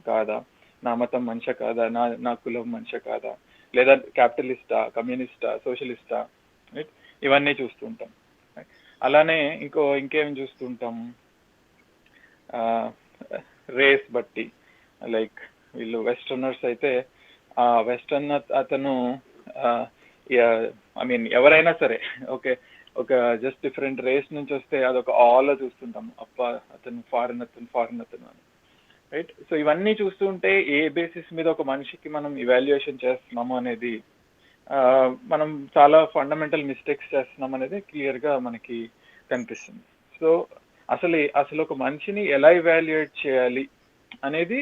కాదా, నా మతం మనిషి కాదా, నా కులం మనిషి కాదా, లేదా క్యాపిటలిస్టా, కమ్యూనిస్టా, సోషలిస్టా, రైట్, ఇవన్నీ చూస్తుంటాం. అలానే ఇంకేం చూస్తుంటాం, రేస్ బట్టి, లైక్ వీళ్ళు వెస్టర్నర్స్ అయితే ఆ వెస్టర్న్ అతను ఐ మీన్ ఎవరైనా సరే ఓకే, ఒక జస్ట్ డిఫరెంట్ రేస్ నుంచి వస్తే అదొక ఆలో చూస్తుంటాము, అతను ఫారిన్ అతను అని, రైట్. సో ఇవన్నీ చూస్తూ ఉంటే ఏ బేసిస్ మీద ఒక మనిషికి మనం ఇవాల్యుయేషన్ చేస్తున్నాము అనేది, మనం చాలా ఫండమెంటల్ మిస్టేక్స్ చేస్తున్నాం అనేది క్లియర్గా మనకి కనిపిస్తుంది. సో అసలు ఒక మనిషిని ఎలా ఇవాల్యుయేట్ చేయాలి అనేది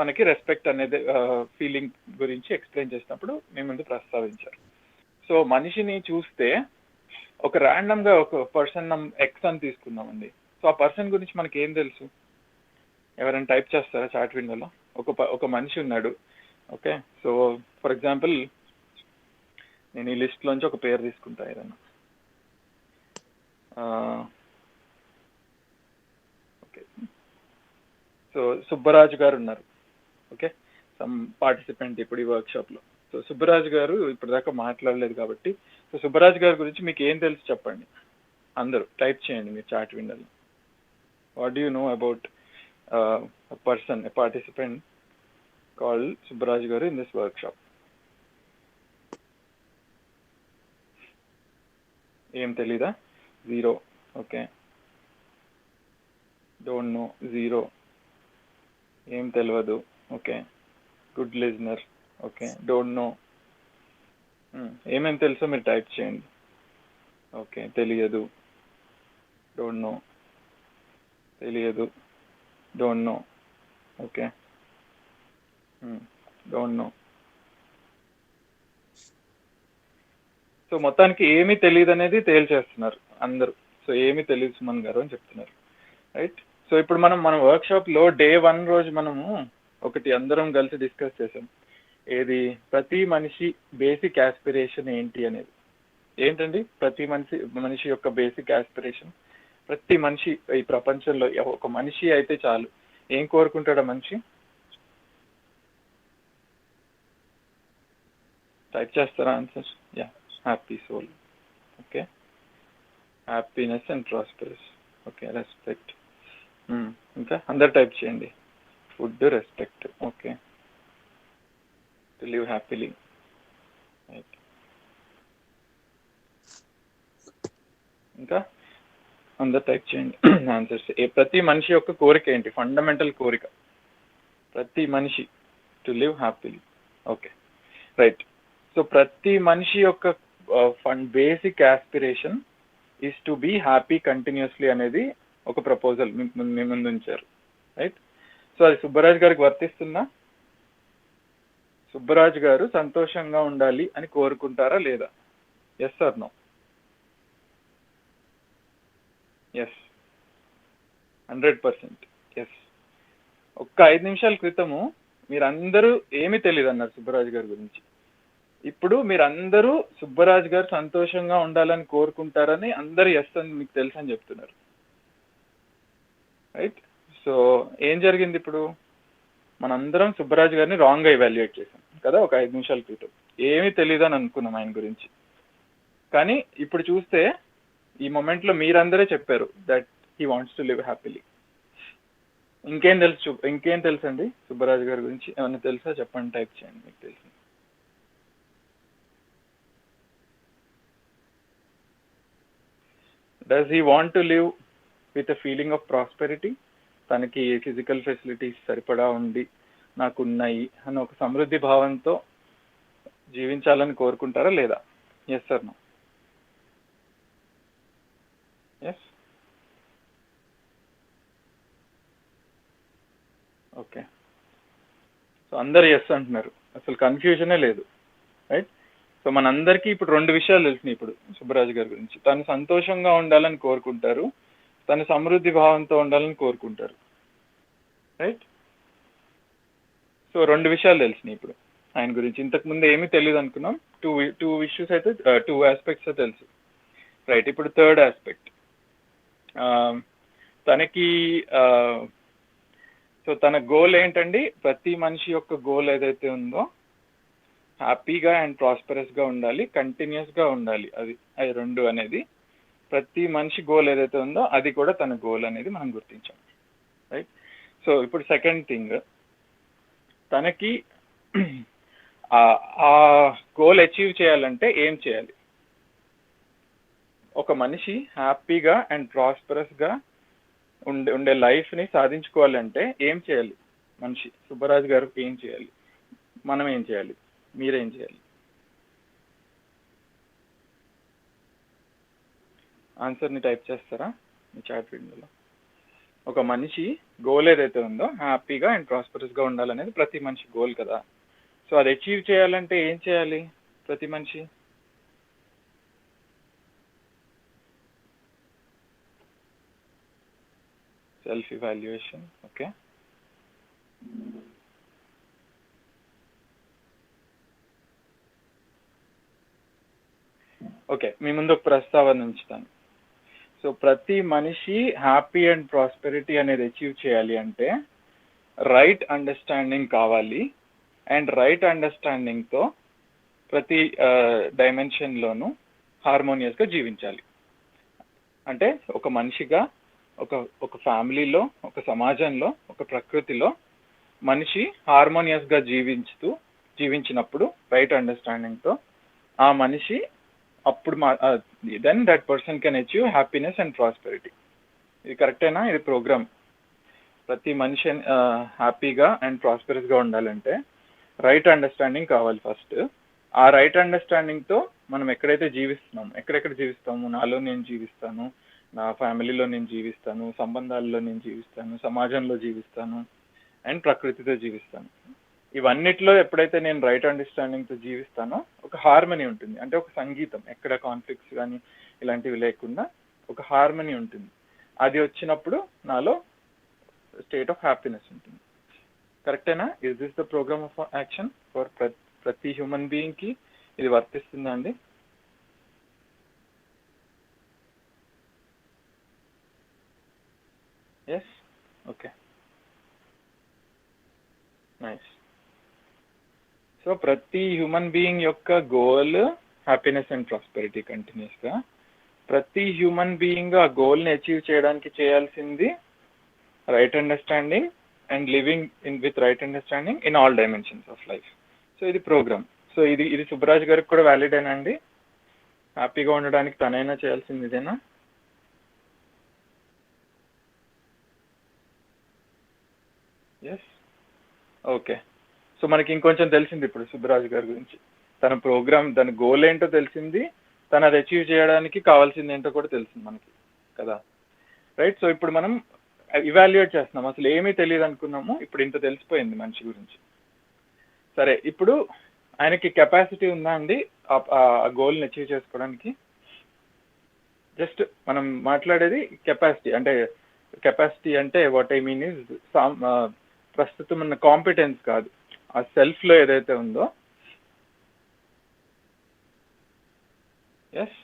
మనకి రెస్పెక్ట్ అనేది ఫీలింగ్ గురించి ఎక్స్ప్లెయిన్ చేసినప్పుడు మీ ముందు ప్రస్తావించారు. సో మనిషిని చూస్తే ఒక ర్యాండమ్గా ఒక పర్సన్ ఎక్స్ అని తీసుకుందామండి. సో ఆ పర్సన్ గురించి మనకి ఏం తెలుసు? ఎవరైనా టైప్ చేస్తారా చాట్ విండోలో? ఒక మనిషి ఉన్నాడు, ఓకే. సో ఫర్ ఎగ్జాంపుల్ నేను ఈ లిస్ట్లోంచి ఒక పేరు తీసుకుంటా ఏదన్నా. ఓకే, సో సుబ్బరాజు గారు ఉన్నారు, ఓకే, సమ్ పార్టిసిపెంట్ ఇప్పుడు ఈ వర్క్షాప్లో. సో సుబ్బరాజు గారు ఇప్పటిదాకా మాట్లాడలేదు కాబట్టి, సో సుబ్బరాజు గారి గురించి మీకు ఏం తెలుసు చెప్పండి. అందరూ టైప్ చేయండి మీరు చాట్ విండోలో. What do you know about a person, a participant called Subbaraj garu in this workshop? ఏం తెలీదా? 0. Okay, don't know 0. ఏం తెలియదు, okay. Good listener, okay. Don't know, ఏమేమి తెలుసో మీరు టైప్ చేయండి. ఓకే, తెలియదు, డోంట్ నో, తెలియదు, don't know, okay, don't know. So మొత్తానికి ఏమీ తెలియదు అనేది తేల్చేస్తున్నారు అందరూ. సో ఏమీ తెలియదు సుమన్ గారు అని చెప్తున్నారు, రైట్. సో ఇప్పుడు మన వర్క్షాప్లో డే 1 రోజు మనము ఒకటి అందరం కలిసి డిస్కస్ చేసాం. ఏది? ప్రతి మనిషి బేసిక్ ఆస్పిరేషన్ ఏంటి అనేది. ఏంటండి ప్రతి మనిషి యొక్క బేసిక్ ఆస్పిరేషన్? ప్రతి మనిషి ఈ ప్రపంచంలో ఒక మనిషి అయితే చాలు, ఏం కోరుకుంటాడు మనిషి? టైప్ చేస్తారా answer? Yeah, happy soul, okay, happiness and prosperous, okay, respect, ఇంకా అందరు టైప్ చేయండి. Food, respect, okay, to live happily, right. ఇంకా అందరు టైప్ చేయండి ఆన్సర్స్. ప్రతి మనిషి యొక్క కోరిక ఏంటి? ఫండమెంటల్ కోరిక ప్రతి మనిషి to live happily, okay, right. So ప్రతి మనిషి యొక్క basic aspiration is to be happy continuously అనేది ఒక ప్రపోజల్ మీ ముందు ఉంచారు, రైట్. సో అది సుబ్బరాజు గారికి వర్తిస్తుందా? సుబ్బరాజు గారు సంతోషంగా ఉండాలి అని కోరుకుంటారా లేదా? Yes or no? Yes, 100% yes. ఒక్క 5 నిమిషాల క్రితము మీరందరూ ఏమీ తెలియదు అన్నారు సుబ్బరాజు గారి గురించి. ఇప్పుడు మీరందరూ సుబ్బరాజు గారు సంతోషంగా ఉండాలని కోరుకుంటారని అందరూ ఎస్ అని మీకు తెలుసు అని చెప్తున్నారు, రైట్. సో ఏం జరిగింది? ఇప్పుడు మనందరం సుబ్బరాజు గారిని రాంగ్గా ఇవాల్యుయేట్ చేసాం కదా ఒక 5 నిమిషాల క్రితం. ఏమీ తెలియదు అని అనుకున్నాం ఆయన గురించి. కానీ ఇప్పుడు చూస్తే ఈ మూమెంట్లో మీరందరే చెప్పారు that he wants to live happily. ఇంకేం తెలుసు అండి సుబ్బరాజు గారి గురించి? ఏమన్నా తెలుసా? చెప్పండి, టైప్ చేయండి మీకు తెలుసు. Does he want to live with a feeling of prosperity? తనకి ఫిజికల్ ఫెసిలిటీస్ సరిపడా ఉండి నాకున్నాయి అని ఒక సమృద్ధి భావంతో జీవించాలని కోరుకుంటారా లేదా? Yes sir, no? Yes, okay. So అందరు ఎస్ అంటున్నారు, అసలు కన్ఫ్యూజనే లేదు, రైట్. సో మనందరికీ ఇప్పుడు 2 విషయాలు తెలిసినాయి ఇప్పుడు సుబ్బరాజు గారి గురించి. తను సంతోషంగా ఉండాలని కోరుకుంటారు, తను సమృద్ధి భావంతో ఉండాలని కోరుకుంటారు, రైట్. సో 2 విషయాలు తెలిసినాయి ఇప్పుడు ఆయన గురించి. ఇంతకుముందు ఏమీ తెలియదు అనుకున్నాం. టూ ఇష్యూస్ అయితే 2 ఆస్పెక్ట్స్ తెలుసు, రైట్. ఇప్పుడు 3rd ఆస్పెక్ట్ తనకి సో తన గోల్ ఏంటండి, ప్రతి మనిషి యొక్క గోల్ ఏదైతే ఉందో హ్యాపీగా అండ్ ప్రాస్పరస్గా ఉండాలి, కంటిన్యూస్గా ఉండాలి. అది రెండు అనేది ప్రతి మనిషి గోల్ ఏదైతే ఉందో అది కూడా తన గోల్ అనేది మనం గుర్తించాం, రైట్? సో ఇప్పుడు సెకండ్ థింగ్, తనకి ఆ గోల్ అచీవ్ చేయాలంటే ఏం చేయాలి? ఒక మనిషి హ్యాపీగా అండ్ ప్రాస్పరస్గా ఉండే లైఫ్ని సాధించుకోవాలంటే ఏం చేయాలి? మనిషి సుబ్బరాజు గారు ఏం చేయాలి? మనం ఏం చేయాలి? మీరేం చేయాలి? ఆన్సర్ని టైప్ చేస్తారా మీ చాట్ విండోలో? ఒక మనిషి గోల్ ఏదైతే ఉందో హ్యాపీగా అండ్ ప్రాస్పరస్గా ఉండాలనేది ప్రతి మనిషి గోల్ కదా. సో అది అచీవ్ చేయాలంటే ఏం చేయాలి ప్రతి మనిషి? Self evaluation. ఓకే, ఓకే, మీ ముందు ఒక ప్రస్తావన ఉంచుతాను. సో ప్రతి మనిషి హ్యాపీ అండ్ ప్రాస్పెరిటీ అనేది అచీవ్ చేయాలి అంటే రైట్ అండర్స్టాండింగ్ కావాలి. అండ్ రైట్ అండర్స్టాండింగ్తో ప్రతి డైమెన్షన్లోనూ హార్మోనియస్గా జీవించాలి. అంటే ఒక మనిషిగా, ఒక ఫ్యామిలీలో, ఒక సమాజంలో, ఒక ప్రకృతిలో మనిషి హార్మోనియస్గా జీవించినప్పుడు రైట్ అండర్స్టాండింగ్తో ఆ మనిషి అప్పుడు then that person can achieve happiness and prosperity. ఇది కరెక్టేనా? ఇది ప్రోగ్రామ్. ప్రతి మనిషి హ్యాపీగా అండ్ ప్రాస్పెరస్గా ఉండాలంటే రైట్ అండర్స్టాండింగ్ కావాలి ఫస్ట్. ఆ రైట్ అండర్స్టాండింగ్తో మనం ఎక్కడైతే ఎక్కడెక్కడ జీవిస్తాము, నాలో నేను జీవిస్తాను, నా ఫ్యామిలీలో నేను జీవిస్తాను, సంబంధాల్లో నేను జీవిస్తాను, సమాజంలో జీవిస్తాను, అండ్ ప్రకృతితో జీవిస్తాను. ఇవన్నిట్లో ఎప్పుడైతే నేను రైట్ అండర్స్టాండింగ్తో జీవిస్తానో ఒక హార్మనీ ఉంటుంది. అంటే ఒక సంగీతం, ఎక్కడ కాన్ఫ్లిక్ట్స్ కానీ ఇలాంటివి లేకుండా ఒక హార్మనీ ఉంటుంది. అది వచ్చినప్పుడు నాలో స్టేట్ ఆఫ్ హ్యాపీనెస్ ఉంటుంది. కరెక్టేనా? Is this the program of action for ప్రతి హ్యూమన్ బీయింగ్కి ఇది వర్తిస్తుందా అండి? Yes, okay, nice. సో ప్రతి హ్యూమన్ బీయింగ్ యొక్క గోల్ హ్యాపీనెస్ అండ్ ప్రాస్పెరిటీ కంటిన్యూస్గా. ప్రతి హ్యూమన్ బీయింగ్ ఆ గోల్ని అచీవ్ చేయడానికి చేయాల్సింది right understanding and living with right understanding in all dimensions of life. So ఇది ప్రోగ్రామ్. సో ఇది సుబ్బరాజు గారికి కూడా వ్యాలిడేనా అండి? హ్యాపీగా ఉండడానికి తనైనా చేయాల్సింది ఇదేనా? Yes, okay. సో మనకి ఇంకొంచెం తెలిసింది ఇప్పుడు సుబ్బరాజు గారి గురించి. తన ప్రోగ్రామ్, దాని గోల్ ఏంటో తెలిసింది, తను అది అచీవ్ చేయడానికి కావాల్సింది ఏంటో కూడా తెలిసింది మనకి కదా, రైట్? సో ఇప్పుడు మనం ఇవాల్యుయేట్ చేస్తున్నాం. అసలు ఏమీ తెలియదు అనుకున్నాము, ఇప్పుడు ఇంత తెలిసిపోయింది మనిషి గురించి. సరే, ఇప్పుడు ఆయనకి కెపాసిటీ ఉందా అండి ఆ గోల్ని అచీవ్ చేసుకోవడానికి? జస్ట్ మనం మాట్లాడేది కెపాసిటీ. అంటే వాట్ ఐ మీన్ ఇస్ ప్రస్తుతం ఉన్న కాంపిటెన్స్ కాదు, ఆ సెల్ఫ్లో ఏదైతే ఉందో. ఎస్,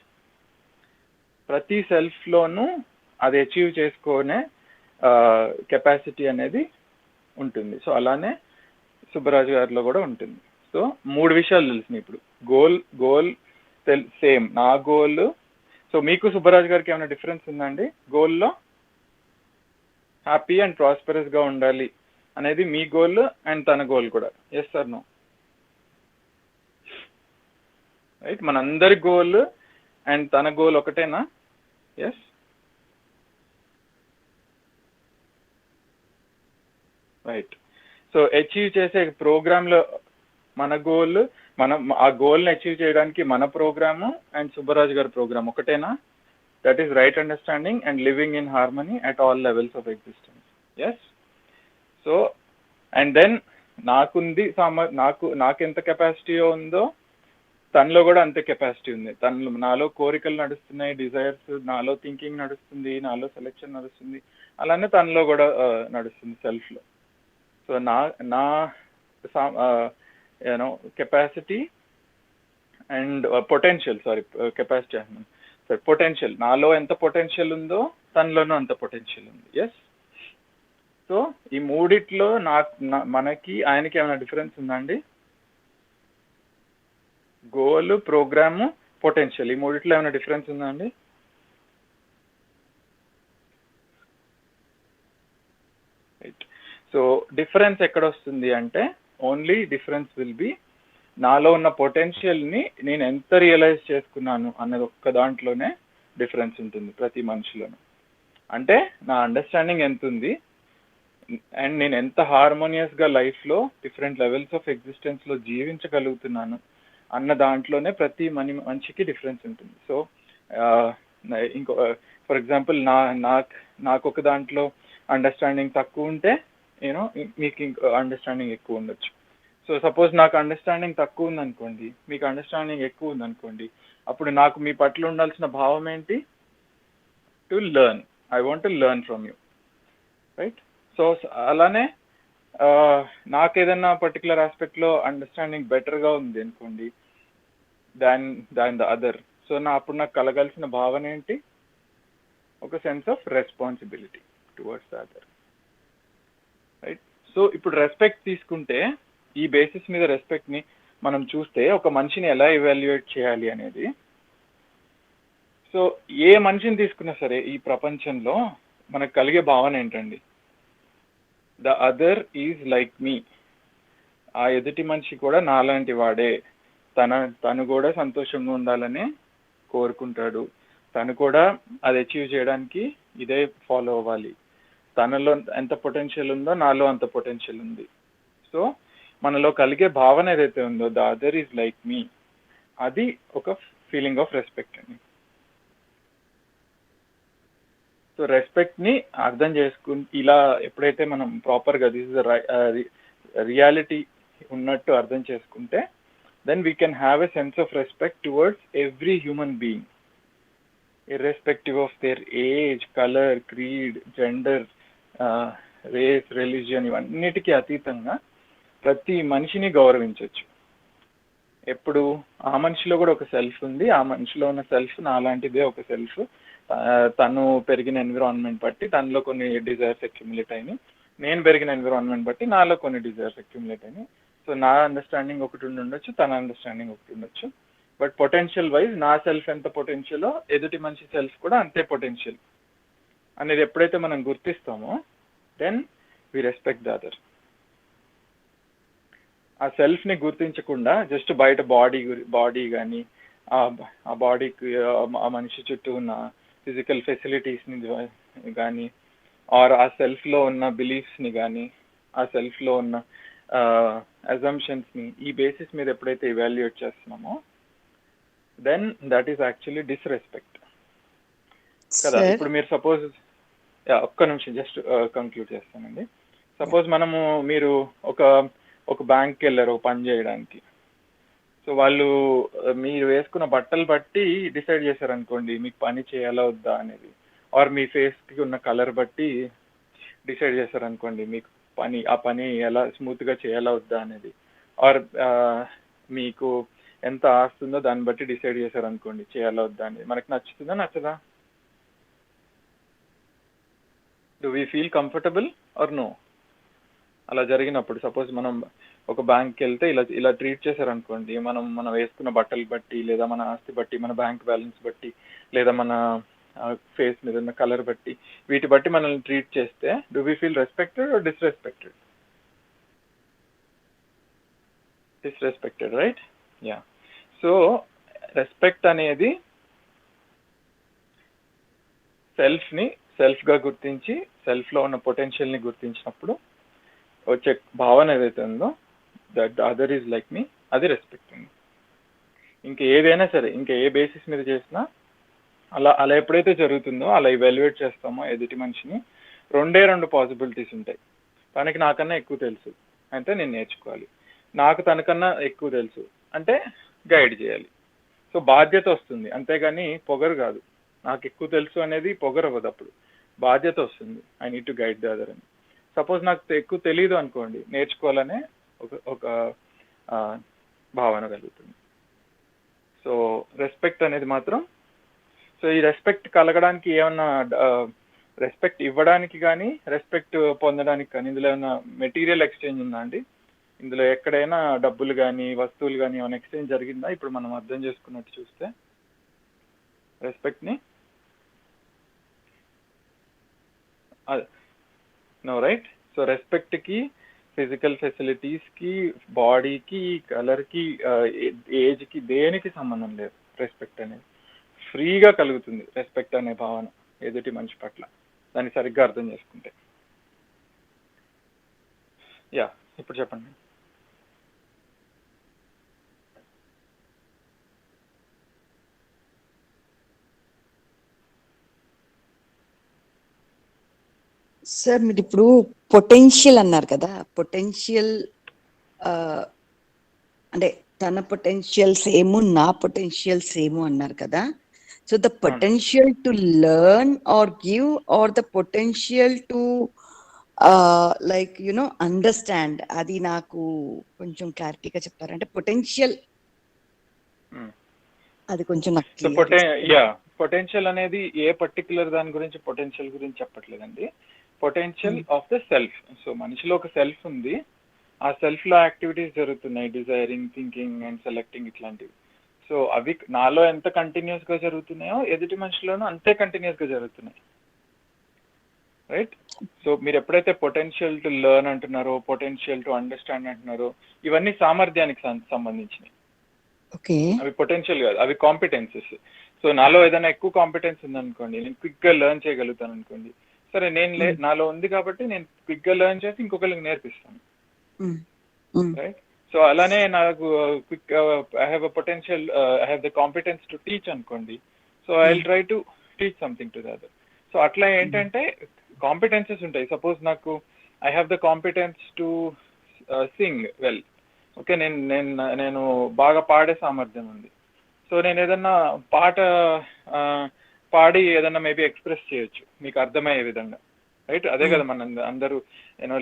ప్రతి సెల్ఫ్లోనూ అది అచీవ్ చేసుకునే కెపాసిటీ అనేది ఉంటుంది. సో అలానే సుబ్బరాజు గారిలో కూడా ఉంటుంది. సో 3 విషయాలు తెలిసినాయి ఇప్పుడు. గోల్ సేమ్, నా గోల్. సో మీకు సుబ్బరాజు గారికి ఏమైనా డిఫరెన్స్ ఉందండి? గోల్లో హ్యాపీ అండ్ ప్రాస్పరస్గా ఉండాలి అనేది మీ గోల్ అండ్ తన గోల్ కూడా. Yes sir, no? రైట్, మనందరి గోల్ అండ్ తన గోల్ ఒకటేనా? Yes, right. సో అచీవ్ చేసే ప్రోగ్రాంలో మన గోల్, మనం ఆ గోల్ని అచీవ్ చేయడానికి మన ప్రోగ్రాము అండ్ సుబ్బరాజు గారి ప్రోగ్రామ్ ఒకటేనా? That is right understanding and living in harmony at all levels of existence. Yes. So and then నాకు ఎంత కెపాసిటీ ఉందో తనలో కూడా అంతే కెపాసిటీ ఉంది. నాలో కోరికలు నడుస్తున్నాయి, డిజైర్స్, నాలో థింకింగ్ నడుస్తుంది, నాలో సెలెక్షన్ నడుస్తుంది, అలానే తనలో కూడా నడుస్తుంది సెల్ఫ్లో. సో నా కెపాసిటీ అండ్ పొటెన్షియల్, కెపాసిటీ అంటున్నాను సార్, పొటెన్షియల్, నాలో ఎంత పొటెన్షియల్ ఉందో తనలోనూ అంత పొటెన్షియల్ ఉంది. ఎస్. సో ఈ మూడిట్లో మనకి ఆయనకి ఏమైనా డిఫరెన్స్ ఉందండి? గోల్, ప్రోగ్రాము, పొటెన్షియల్, ఈ మూడిట్లో ఏమైనా డిఫరెన్స్ ఉందా అండి? రైట్. సో డిఫరెన్స్ ఎక్కడ వస్తుంది అంటే ఓన్లీ డిఫరెన్స్ విల్ బి నాలో ఉన్న పొటెన్షియల్ని నేను ఎంత రియలైజ్ చేసుకున్నాను అన్నది ఒక్క దాంట్లోనే డిఫరెన్స్ ఉంటుంది ప్రతి మనిషిలోనూ. అంటే నా అండర్స్టాండింగ్ ఎంత ఉంది అండ్ నేను ఎంత హార్మోనియస్గా లైఫ్లో డిఫరెంట్ లెవెల్స్ ఆఫ్ ఎగ్జిస్టెన్స్లో జీవించగలుగుతున్నాను అన్న దాంట్లోనే ప్రతి మనిషికి డిఫరెన్స్ ఉంటుంది. సో ఇంకో ఫర్ ఎగ్జాంపుల్ నాకు ఒక దాంట్లో అండర్స్టాండింగ్ తక్కువ ఉంటే మీకు ఇంకో అండర్స్టాండింగ్ ఎక్కువ ఉండొచ్చు. సో సపోజ్ నాకు అండర్స్టాండింగ్ తక్కువ ఉందనుకోండి, మీకు అండర్స్టాండింగ్ ఎక్కువ ఉందనుకోండి, అప్పుడు నాకు మీ పట్ల ఉండాల్సిన భావం ఏంటి? To learn. I want to learn from you, right? So అలానే నాకు ఏదైనా పర్టికులర్ ఆస్పెక్ట్లో అండర్స్టాండింగ్ బెటర్గా ఉంది అనుకోండి దాన్ ద అదర్. సో అప్పుడు నాకు కలగాల్సిన భావన ఏంటి? ఒక sense of responsibility towards the other, right? So ఇప్పుడు రెస్పెక్ట్ తీసుకుంటే ఈ బేసిస్ మీద రెస్పెక్ట్ని మనం చూస్తే ఒక మనిషిని ఎలా ఎవాల్యుయేట్ చేయాలి అనేది, సో ఏ మనిషిని తీసుకున్నా సరే ఈ ప్రపంచంలో మనకు కలిగే భావన ఏంటండి? ద అదర్ ఈజ్ లైక్ మీ. ఆ ఎదుటి మనిషి కూడా నాలాంటి వాడే, తను కూడా సంతోషంగా ఉండాలని కోరుకుంటాడు, తను కూడా అది అచీవ్ చేయడానికి ఇదే ఫాలో అవ్వాలి, తనలో ఎంత పొటెన్షియల్ ఉందో నాలో అంత పొటెన్షియల్ ఉంది. సో మనలో కలిగే భావన ఏదైతే ఉందో ద అదర్ ఈజ్ లైక్ మీ, అది ఒక ఫీలింగ్ ఆఫ్ రెస్పెక్ట్ అండి. సో రెస్పెక్ట్ని అర్థం ఇలా ఎప్పుడైతే మనం ప్రాపర్గా దిస్ ఇస్ రియాలిటీ ఉన్నట్టు అర్థం చేసుకుంటే then we can have a sense of respect towards every human being, irrespective of their age, colour, creed, gender, race, religion, ఇవన్నిటికీ అతీతంగా ప్రతి మనిషిని గౌరవించవచ్చు. ఎప్పుడు ఆ మనిషిలో కూడా ఒక సెల్ఫ్ ఉంది, ఆ మనిషిలో ఉన్న సెల్ఫ్ నాలాంటిదే ఒక సెల్ఫ్, తను పెరిగిన ఎన్విరాన్మెంట్ బట్టి తనలో కొన్ని డిజైర్స్ అక్యుములేట్ అయినాయి, నేను పెరిగిన ఎన్విరాన్మెంట్ బట్టి నాలో కొన్ని డిజైర్స్ అక్యుములేట్ అయినాయి. సో నా అండర్స్టాండింగ్ ఒకటి ఉండొచ్చు, తన అండర్స్టాండింగ్ ఒకటి ఉండొచ్చు, బట్ పొటెన్షియల్ వైజ్ నా సెల్ఫ్ ఎంత పొటెన్షియలో ఎదుటి మనిషి సెల్ఫ్ కూడా అంతే పొటెన్షియల్ అనేది ఎప్పుడైతే మనం గుర్తిస్తామో then we respect the other. ఆ సెల్ఫ్ని గుర్తించకుండా జస్ట్ బయట బాడీ కానీ ఆ బాడీకి ఆ మనిషి చుట్టూ ఉన్న ఫిజికల్ ఫెసిలిటీస్ని కానీ ఆర్ ఆ సెల్ఫ్లో ఉన్న బిలీఫ్స్ని కానీ ఆ సెల్ఫ్లో ఉన్న అజంప్షన్స్ని ఈ బేసిస్ మీద ఎప్పుడైతే ఇవాల్యుయేట్ చేస్తున్నామో then that is actually disrespect కదా. ఇప్పుడు మీరు సపోజ్ ఒక్క నిమిషం జస్ట్ కంక్లూడ్ చేస్తానండి. సపోజ్ మీరు ఒక బ్యాంక్కి వెళ్ళారు ఒక పని చేయడానికి. సో వాళ్ళు మీరు వేసుకున్న బట్టలు బట్టి డిసైడ్ చేశారనుకోండి మీకు పని చేయాలా వద్దా అనేది, ఆర్ మీ ఫేస్కి ఉన్న కలర్ బట్టి డిసైడ్ చేశారనుకోండి మీకు ఆ పని ఎలా స్మూత్గా చేయాలా వద్దా అనేది, ఆర్ మీకు ఎంత ఆస్తుందో దాన్ని బట్టి డిసైడ్ చేశారనుకోండి చేయాలా వద్దా అనేది. మనకు నచ్చుతుందా నచ్చదా? Do we feel comfortable or no? అలా జరిగినప్పుడు సపోజ్ మనం ఒక బ్యాంక్కి వెళ్తే ఇలా ట్రీట్ చేశారనుకోండి, మనం వేసుకున్న బట్టలు బట్టి లేదా మన ఆస్తి బట్టి మన బ్యాంక్ బ్యాలెన్స్ బట్టి లేదా మన ఫేస్ మీద ఉన్న కలర్ బట్టి వీటి బట్టి మనల్ని ట్రీట్ చేస్తే do we feel respected or disrespected? Disrespected, right? Yeah. So respect అనేది సెల్ఫ్గా గుర్తించి సెల్ఫ్లో ఉన్న పొటెన్షియల్ని గుర్తించినప్పుడు వచ్చే భావన ఏదైతే ఉందో దట్ అదర్ ఈజ్ లైక్ మీ, అది రెస్పెక్ట్ అండి. ఇంకా ఏదైనా సరే ఇంకా ఏ బేసిస్ మీద చేసినా అలా ఎప్పుడైతే జరుగుతుందో అలా ఇవాల్యుయేట్ చేస్తామో ఎదుటి మనిషిని, రెండు పాసిబిలిటీస్ ఉంటాయి. తనకి నాకన్నా ఎక్కువ తెలుసు అంటే నేను నేర్చుకోవాలి, నాకు తనకన్నా ఎక్కువ తెలుసు అంటే గైడ్ చేయాలి. సో బాధ్యత వస్తుంది, అంతేగాని పొగరు కాదు. నాకు ఎక్కువ తెలుసు అనేది పొగరు అవ్వదు, అప్పుడు బాధ్యత వస్తుంది. I need to guide the other అని. సపోజ్ నాకు ఎక్కువ తెలియదు అనుకోండి, నేర్చుకోవాలనే ఒక భావన కలుగుతుంది. సో రెస్పెక్ట్ అనేది మాత్రం, సో ఈ రెస్పెక్ట్ కలగడానికి ఏమన్నా రెస్పెక్ట్ ఇవ్వడానికి కానీ రెస్పెక్ట్ పొందడానికి కానీ ఇందులో ఏమైనా మెటీరియల్ ఎక్స్చేంజ్ ఉందా అండి? ఇందులో ఎక్కడైనా డబ్బులు కానీ వస్తువులు కానీ ఏమైనా ఎక్స్చేంజ్ జరిగిందా ఇప్పుడు మనం అర్థం చేసుకున్నట్టు చూస్తే రెస్పెక్ట్ని? No right. సో రెస్పెక్ట్కి ఫిజికల్ ఫెసిలిటీస్కి బాడీకి కలర్కి ఏజ్కి దేనికి సంబంధం లేదు. రెస్పెక్ట్ అనేది ఫ్రీగా కలుగుతుంది. రెస్పెక్ట్ అనే భావన ఎదుటి మనిషి పట్ల దాన్ని సరిగ్గా అర్థం చేసుకుంటే. యా, ఇప్పుడు చెప్పండి. సార్ మీరు ఇప్పుడు పొటెన్షియల్ అన్నారు కదా, పొటెన్షియల్ అంటే తన పొటెన్షియల్ సేమ్ నా పొటెన్షియల్ సేమ్ అన్నారు కదా. So the potential to learn or give or the potential to like you know understand, అది నాకు కొంచెం క్లారిటీగా చెప్తారు. అంటే పొటెన్షియల్ అది కొంచెం నాకు పొటెన్షియల్ అనేది ఏ పర్టికులర్ దాని గురించి పొటెన్షియల్ గురించి చెప్పట్లేదండి. Potential of the self. So మనిషిలో ఒక సెల్ఫ్ ఉంది, ఆ సెల్ఫ్ లో యాక్టివిటీస్ జరుగుతున్నాయి, డిజైరింగ్, థింకింగ్ అండ్ సెలెక్టింగ్ ఇట్లాంటివి. సో అవి నాలో ఎంత కంటిన్యూస్ గా జరుగుతున్నాయో ఎదుటి మనిషిలోనూ అంతే కంటిన్యూస్ గా జరుగుతున్నాయి. రైట్. సో మీరు ఎప్పుడైతే పొటెన్షియల్ టు లెర్న్ అంటున్నారో, పొటెన్షియల్ టు అండర్స్టాండ్ అంటున్నారో, ఇవన్నీ సామర్థ్యానికి సంబంధించినవి. అవి పొటెన్షియల్ కాదు, అవి కాంపిటెన్సెస్. సో నాలో ఏదైనా ఎక్కువ కాంపిటెన్స్ ఉందనుకోండి, నేను క్విక్ గా లెర్న్ చేయగలుగుతాను అనుకోండి. సరే, నేను నాలో ఉంది కాబట్టి నేను క్విక్ గా లెర్న్ చేసి ఇంకొకరికి నేర్పిస్తాను. రైట్. సో అలానే నాకు quick I have a potential, I have the competence to teach అనుకోండి. So I will try to teach something to the other. So అట్లా ఏంటంటే కాంపిటెన్సెస్ ఉంటాయి. సపోజ్ నాకు I have the competence to sing well. Okay, నేను బాగా పాడే సామర్థ్యం ఉంది. సో నేను ఏదన్నా పాట పాడి ఏదన్నా మేబీ ఎక్స్ప్రెస్ చేయొచ్చు మీకు అర్థమయ్యే విధంగా. రైట్. అదే కదా మన అందరూ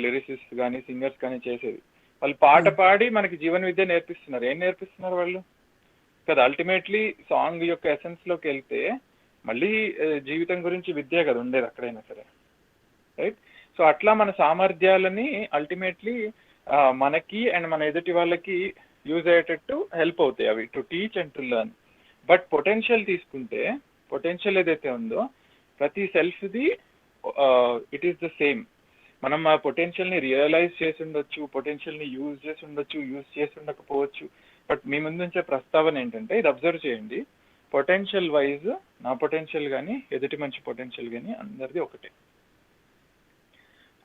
లిరిసిస్ట్ కానీ సింగర్స్ కానీ చేసేది. వాళ్ళు పాట పాడి మనకి జీవన విద్య నేర్పిస్తున్నారు. ఏం నేర్పిస్తున్నారు వాళ్ళు కదా? అల్టిమేట్లీ సాంగ్ యొక్క ఎసెన్స్ లోకి వెళ్తే మళ్ళీ జీవితం గురించి విద్య కదా ఉండేది అక్కడైనా సరే. రైట్. సో అట్లా మన సామర్థ్యాలని అల్టిమేట్లీ మనకి అండ్ మన ఎదుటి వాళ్ళకి యూజ్ అయ్యేటట్టు హెల్ప్ అవుతాయి అవి, to teach and to learn. But potential తీసుకుంటే, పొటెన్షియల్ ఏదైతే ఉందో ప్రతి సెల్ఫ్ది ఇట్ ఈస్ ద సేమ్. మనం ఆ పొటెన్షియల్ని రియలైజ్ చేసి ఉండొచ్చు, పొటెన్షియల్ని యూజ్ చేసి ఉండొచ్చు, యూజ్ చేసి ఉండకపోవచ్చు. బట్ మీ ముందు నుంచే ప్రస్తావన ఏంటంటే, ఇది అబ్జర్వ్ చేయండి, పొటెన్షియల్ వైజ్ నా పొటెన్షియల్ కానీ ఎదుటి మంచి పొటెన్షియల్ కానీ అందరిది ఒకటే.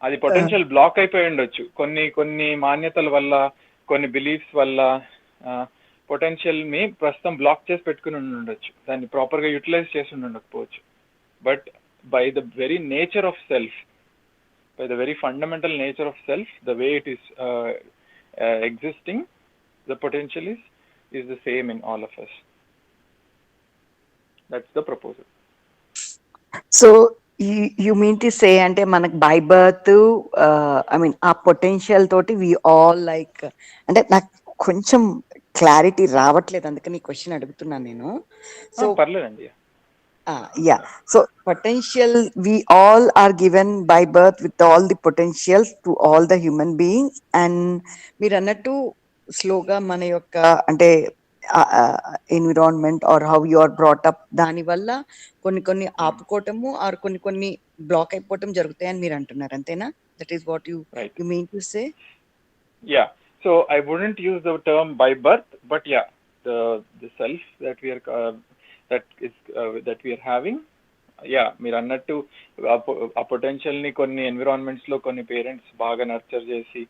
అది పొటెన్షియల్ బ్లాక్ అయిపోయి ఉండొచ్చు కొన్ని మాన్యతల వల్ల, కొన్ని బిలీఫ్స్ వల్ల పొటెన్షియల్ ని ప్రస్తుతం బ్లాక్ చేసి పెట్టుకుని ఉండొచ్చు, దాన్ని ప్రాపర్ గా యూటిలైజ్ చేసి ఉండకపోవచ్చు. But by the very nature of self, by the very fundamental nature of self, the way it is existing, the potential is the same in all of us. That's the proposal. So you mean to say ante manak by birth I mean a potential toti we all like, ante nak koncham clarity రావట్లేదు, అందుకని ఈ question అడుగుతున్నాను నేను. So పర్లేదండి. Yeah, so potential, we all are given by birth with all the potentials to all the human beings. And మీరు అన్నట్టు స్లోగా మన యొక్క అంటే environment or how you are brought up, దాని వల్ల కొన్ని ఆపుకోవటము ఆర్ కొన్ని బ్లాక్ అయిపోవటం జరుగుతాయని మీరు అంటున్నారు, అంతేనా? That is what you mean to say? Yeah, so I wouldn't use the term by birth, but yeah, the self that we are that we are having, yeah, మీరు అన్నట్టు ఆ పొటెన్షియల్ ని కొన్ని ఎన్విరాన్మెంట్స్ లో కొన్ని పేరెంట్స్ బాగా nurture చేసి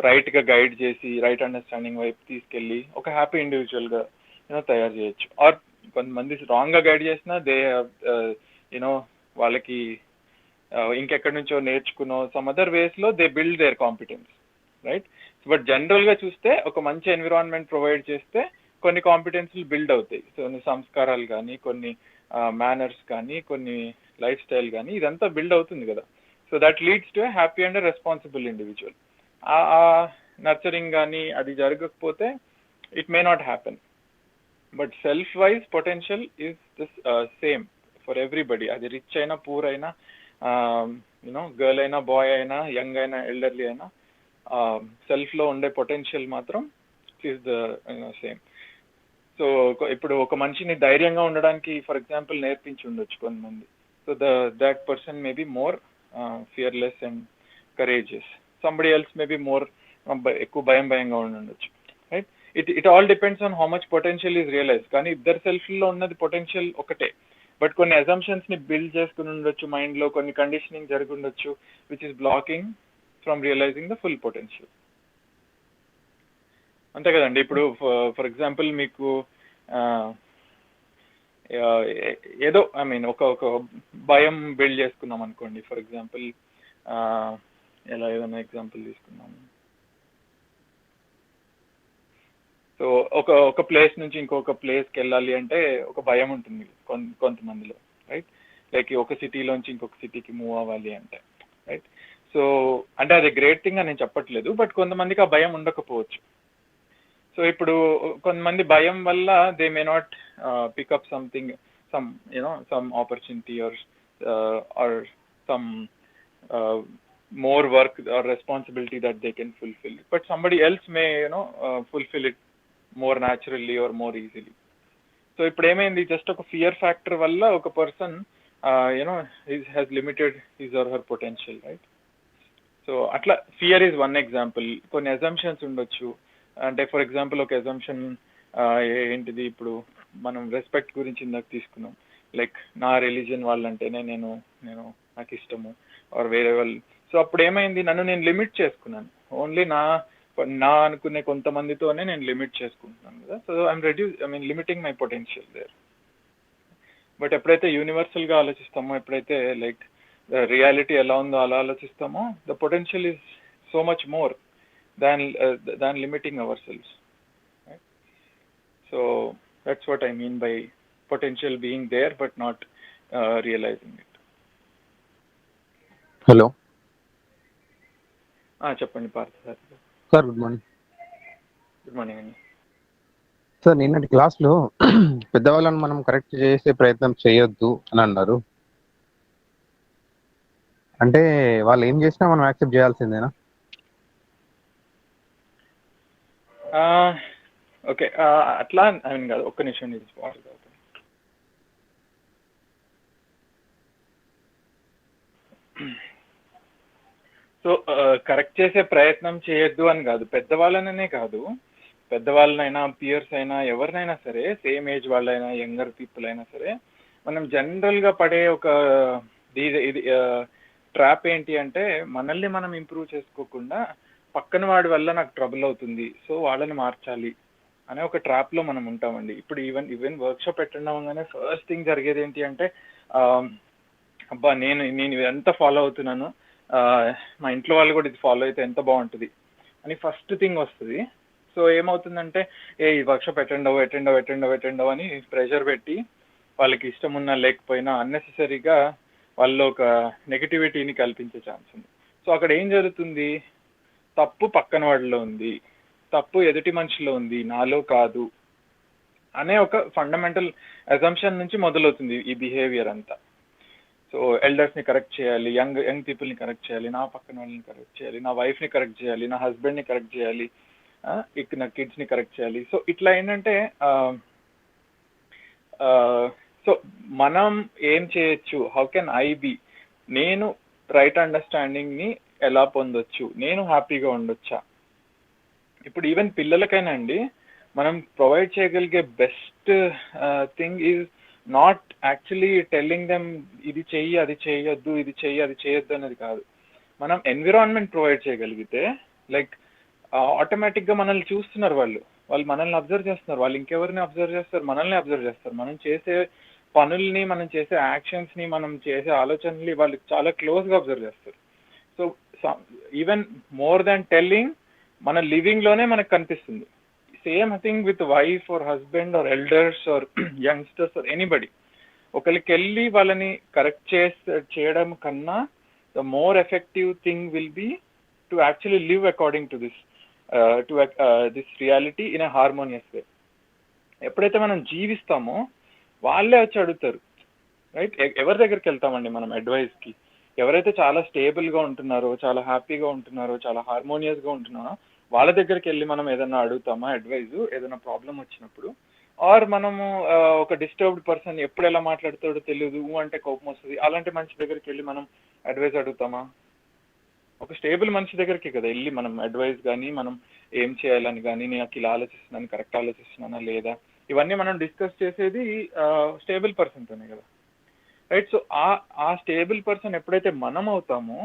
right గా గైడ్ చేసి రైట్ అండర్స్టాండింగ్ వైపు తీసుకెళ్లి ఒక హ్యాపీ ఇండివిజువల్ గా తయారు చేయొచ్చు. ఆర్ కొంతమంది రాంగ్ గా గైడ్ చేసినా దే వాళ్ళకి ఇంకెక్కడి నుంచో నేర్చుకునో సమ్ అదర్ వేస్ లో they build there competence. Right. But general గా చూస్తే ఒక మంచి ఎన్విరాన్మెంట్ ప్రొవైడ్ చేస్తే కొన్ని కాంపిటెన్స్లు బిల్డ్ అవుతాయి. కొన్ని సంస్కారాలు కానీ, కొన్ని మేనర్స్ కానీ, కొన్ని లైఫ్ స్టైల్ కానీ, ఇదంతా బిల్డ్ అవుతుంది కదా. So that leads to happy and responsible individual. ఆ నర్చరింగ్ కానీ అది జరగకపోతే it may not happen. But self wise potential is the same for everybody. అది రిచ్ అయినా పూర్ అయినా యూనో గర్ల్ అయినా బాయ్ అయినా యంగ్ అయినా ఎల్డర్లీ అయినా సెల్ఫ్లో ఉండే పొటెన్షియల్ మాత్రం ఈజ్ ద సేమ్. సో ఇప్పుడు ఒక మనిషిని ధైర్యంగా ఉండడానికి ఫర్ ఎగ్జాంపుల్ నేర్పించి ఉండొచ్చు కొంతమంది. So that person may be more fearless and courageous. Somebody else may be more ఎక్కువ భయంగా ఉండొచ్చు. Right? It all depends on how much potential is realise. కానీ ఇద్దరు సెల్ఫ్లో ఉన్నది పొటెన్షియల్ ఒకటే, బట్ కొన్ని అజంప్షన్స్ ని బిల్డ్ చేసుకుని ఉండొచ్చు మైండ్లో, కొన్ని కండిషనింగ్ జరిగి ఉండొచ్చు which is blocking from realising the full potential. అంతే కదండి. ఇప్పుడు ఫర్ ఎగ్జాంపుల్ మీకు ఏదో ఐ మీన్ ఒక భయం బిల్డ్ చేసుకున్నాం అనుకోండి. ఫర్ ఎగ్జాంపుల్ ఎలా ఏదైనా ఎగ్జాంపుల్ తీసుకున్నాము. సో ఒక ప్లేస్ నుంచి ఇంకొక ప్లేస్కి వెళ్ళాలి అంటే ఒక భయం ఉంటుంది కొంతమందిలో, రైట్? లైక్ ఒక సిటీలోంచి ఇంకొక సిటీకి మూవ్ అవ్వాలి అంటే, రైట్? సో అంటే అది గ్రేట్ థింగ్ అని నేను చెప్పట్లేదు, బట్ కొంతమందికి ఆ భయం ఉండకపోవచ్చు. సో ఇప్పుడు కొంతమంది భయం వల్ల they may not pickup something, some opportunity or some more work or responsibility that they can fulfill, but somebody else may fulfill it more naturally or more easily. So ఇప్పుడు ఏమైంది, జస్ట్ ఒక fear factor వల్ల ఒక person has limited his or her potential, right? So అట్లా fear is one example. కొన్ని assumptions ఉండొచ్చు. అంటే for example ఒక అజంప్షన్ ఏంటిది, ఇప్పుడు మనం రెస్పెక్ట్ గురించి ఇందాక తీసుకున్నాం. లైక్ నా రిలీజియన్ వాళ్ళంటేనే నేను నాకు ఇష్టము ఆర్ వేరే వాళ్ళు. సో అప్పుడు ఏమైంది, నన్ను నేను లిమిట్ చేసుకున్నాను. ఓన్లీ నా అనుకునే కొంతమందితోనే నేను లిమిట్ చేసుకుంటున్నాను కదా. So limiting my potential there. But ఎప్పుడైతే యూనివర్సల్గా ఆలోచిస్తామో, ఎప్పుడైతే లైక్ రియాలిటీ ఎలా ఉందో అలా ఆలోచిస్తామో, the potential is so much more than limiting our selves. So that's what I mean by potential being there but not realizing it. Hello చెప్పండి Partha sir. Sir good morning. Good morning అండి. Sir నిన్నటి క్లాస్లో పెద్దవాళ్ళని మనం correct చేసే ప్రయత్నం చేయొద్దు అని అన్నారు. అంటే వాళ్ళు ఏం చేసినా మనం యాక్సెప్ట్ చేయాల్సిందేనా? ఓకే, అట్లా ఐ మీన్ కాదు, ఒక్క నిమిషం ఇది వాటర్ అవుతుంది. సో కరెక్ట్ చేసే ప్రయత్నం చేయొద్దు అని కాదు, పెద్దవాళ్ళననే కాదు, పెద్దవాళ్ళనైనా పియర్స్ అయినా ఎవరినైనా సరే, సేమ్ ఏజ్ వాళ్ళైనా యంగర్ పీపుల్ అయినా సరే, మనం జనరల్గా పడే ఒక ఇది ట్రాప్ ఏంటి అంటే, మనల్ని మనం ఇంప్రూవ్ చేసుకోకుండా పక్కన వాడి వల్ల నాకు ట్రబుల్ అవుతుంది, సో వాళ్ళని మార్చాలి అనే ఒక ట్రాప్లో మనం ఉంటామండి. ఇప్పుడు ఈవెన్ వర్క్షాప్ పెట్టంగానే ఫస్ట్ థింగ్ జరిగేది ఏంటి అంటే, అబ్బా నేను ఇదంతా ఫాలో అవుతున్నాను, మా ఇంట్లో వాళ్ళు కూడా ఇది ఫాలో అయితే ఎంత బాగుంటుంది అని ఫస్ట్ థింగ్ వస్తుంది. సో ఏమవుతుందంటే, ఈ వర్క్షాప్ అటెండ్ అవ్వ అని ప్రెషర్ పెట్టి వాళ్ళకి ఇష్టం ఉన్నా లేకపోయినా అన్నెసెసరీగా వాళ్ళు ఒక నెగిటివిటీని కల్పించే ఛాన్స్ ఉంది. సో అక్కడ ఏం జరుగుతుంది, తప్పు పక్కన వాళ్ళలో ఉంది, తప్పు ఎదుటి మనిషిలో ఉంది, నాలో కాదు అనే ఒక ఫండమెంటల్ అజంప్షన్ నుంచి మొదలవుతుంది ఈ బిహేవియర్ అంతా. సో ఎల్డర్స్ని కరెక్ట్ చేయాలి, యంగ్ పీపుల్ని కరెక్ట్ చేయాలి, నా పక్కన వాళ్ళని కరెక్ట్ చేయాలి, నా వైఫ్ని కరెక్ట్ చేయాలి, నా హస్బెండ్ని కరెక్ట్ చేయాలి, నా కిడ్స్ని కరెక్ట్ చేయాలి. సో ఇట్లా ఏంటంటే, సో మనం ఏం చేయొచ్చు, హౌ కెన్ ఐ బి, నేను రైట్ అండర్స్టాండింగ్ని ఎలా పొందొచ్చు, నేను హ్యాపీగా ఉండొచ్చా. ఇప్పుడు ఈవెన్ పిల్లలకైనా అండి, మనం ప్రొవైడ్ చేయగలిగే best thing is not actually telling them ఇది చెయ్యి అది చేయొద్దు, ఇది చెయ్యి అది చేయొద్దు అనేది కాదు. మనం ఎన్విరాన్మెంట్ ప్రొవైడ్ చేయగలిగితే, లైక్ ఆటోమేటిక్గా మనల్ని చూస్తున్నారు, వాళ్ళు మనల్ని అబ్జర్వ్ చేస్తున్నారు, వాళ్ళు ఇంకెవరిని అబ్జర్వ్ చేస్తారు, మనల్ని అబ్జర్వ్ చేస్తారు. మనం చేసే పనుల్ని, మనం చేసే యాక్షన్స్ని, మనం చేసే ఆలోచనల్ని వాళ్ళు చాలా క్లోజ్గా అబ్జర్వ్ చేస్తారు. So even more than telling, మన లివింగ్లోనే మనకు కనిపిస్తుంది. Same thing with wife or husband or elders or youngsters or anybody. ఒకరికి వెళ్ళి వాళ్ళని కరెక్ట్ చేయడం కన్నా the more effective thing will be to actually live according to this reality in a harmonious way. ఎప్పుడైతే మనం జీవిస్తామో వాళ్ళే వచ్చి అడుగుతారు, రైట్? ఎవరి దగ్గరికి వెళ్తామండి మనం అడ్వైస్కి? ఎవరైతే చాలా స్టేబుల్గా ఉంటున్నారో, చాలా హ్యాపీగా ఉంటున్నారో, చాలా హార్మోనియస్గా ఉంటున్నారో వాళ్ళ దగ్గరికి వెళ్ళి మనం ఏదైనా అడుగుతామా అడ్వైజ్, ఏదైనా ప్రాబ్లం వచ్చినప్పుడు? ఆర్ మనము ఒక డిస్టర్బ్డ్ పర్సన్ ఎప్పుడు ఎలా మాట్లాడతాడో తెలియదు అంటే కోపం వస్తుంది, అలాంటి మనిషి దగ్గరికి వెళ్ళి మనం అడ్వైజ్ అడుగుతామా? ఒక స్టేబుల్ మనిషి దగ్గరికి కదా వెళ్ళి మనం అడ్వైజ్ కానీ, మనం ఏం చేయాలని కానీ, నేను ఇలా ఆలోచిస్తున్నాను, కరెక్ట్ ఆలోచిస్తున్నానా లేదా, ఇవన్నీ మనం డిస్కస్ చేసేది స్టేబుల్ పర్సన్తోనే కదా, రైట్? సో ఆ స్టేబుల్ పర్సన్ ఎప్పుడైతే మనం అవుతామో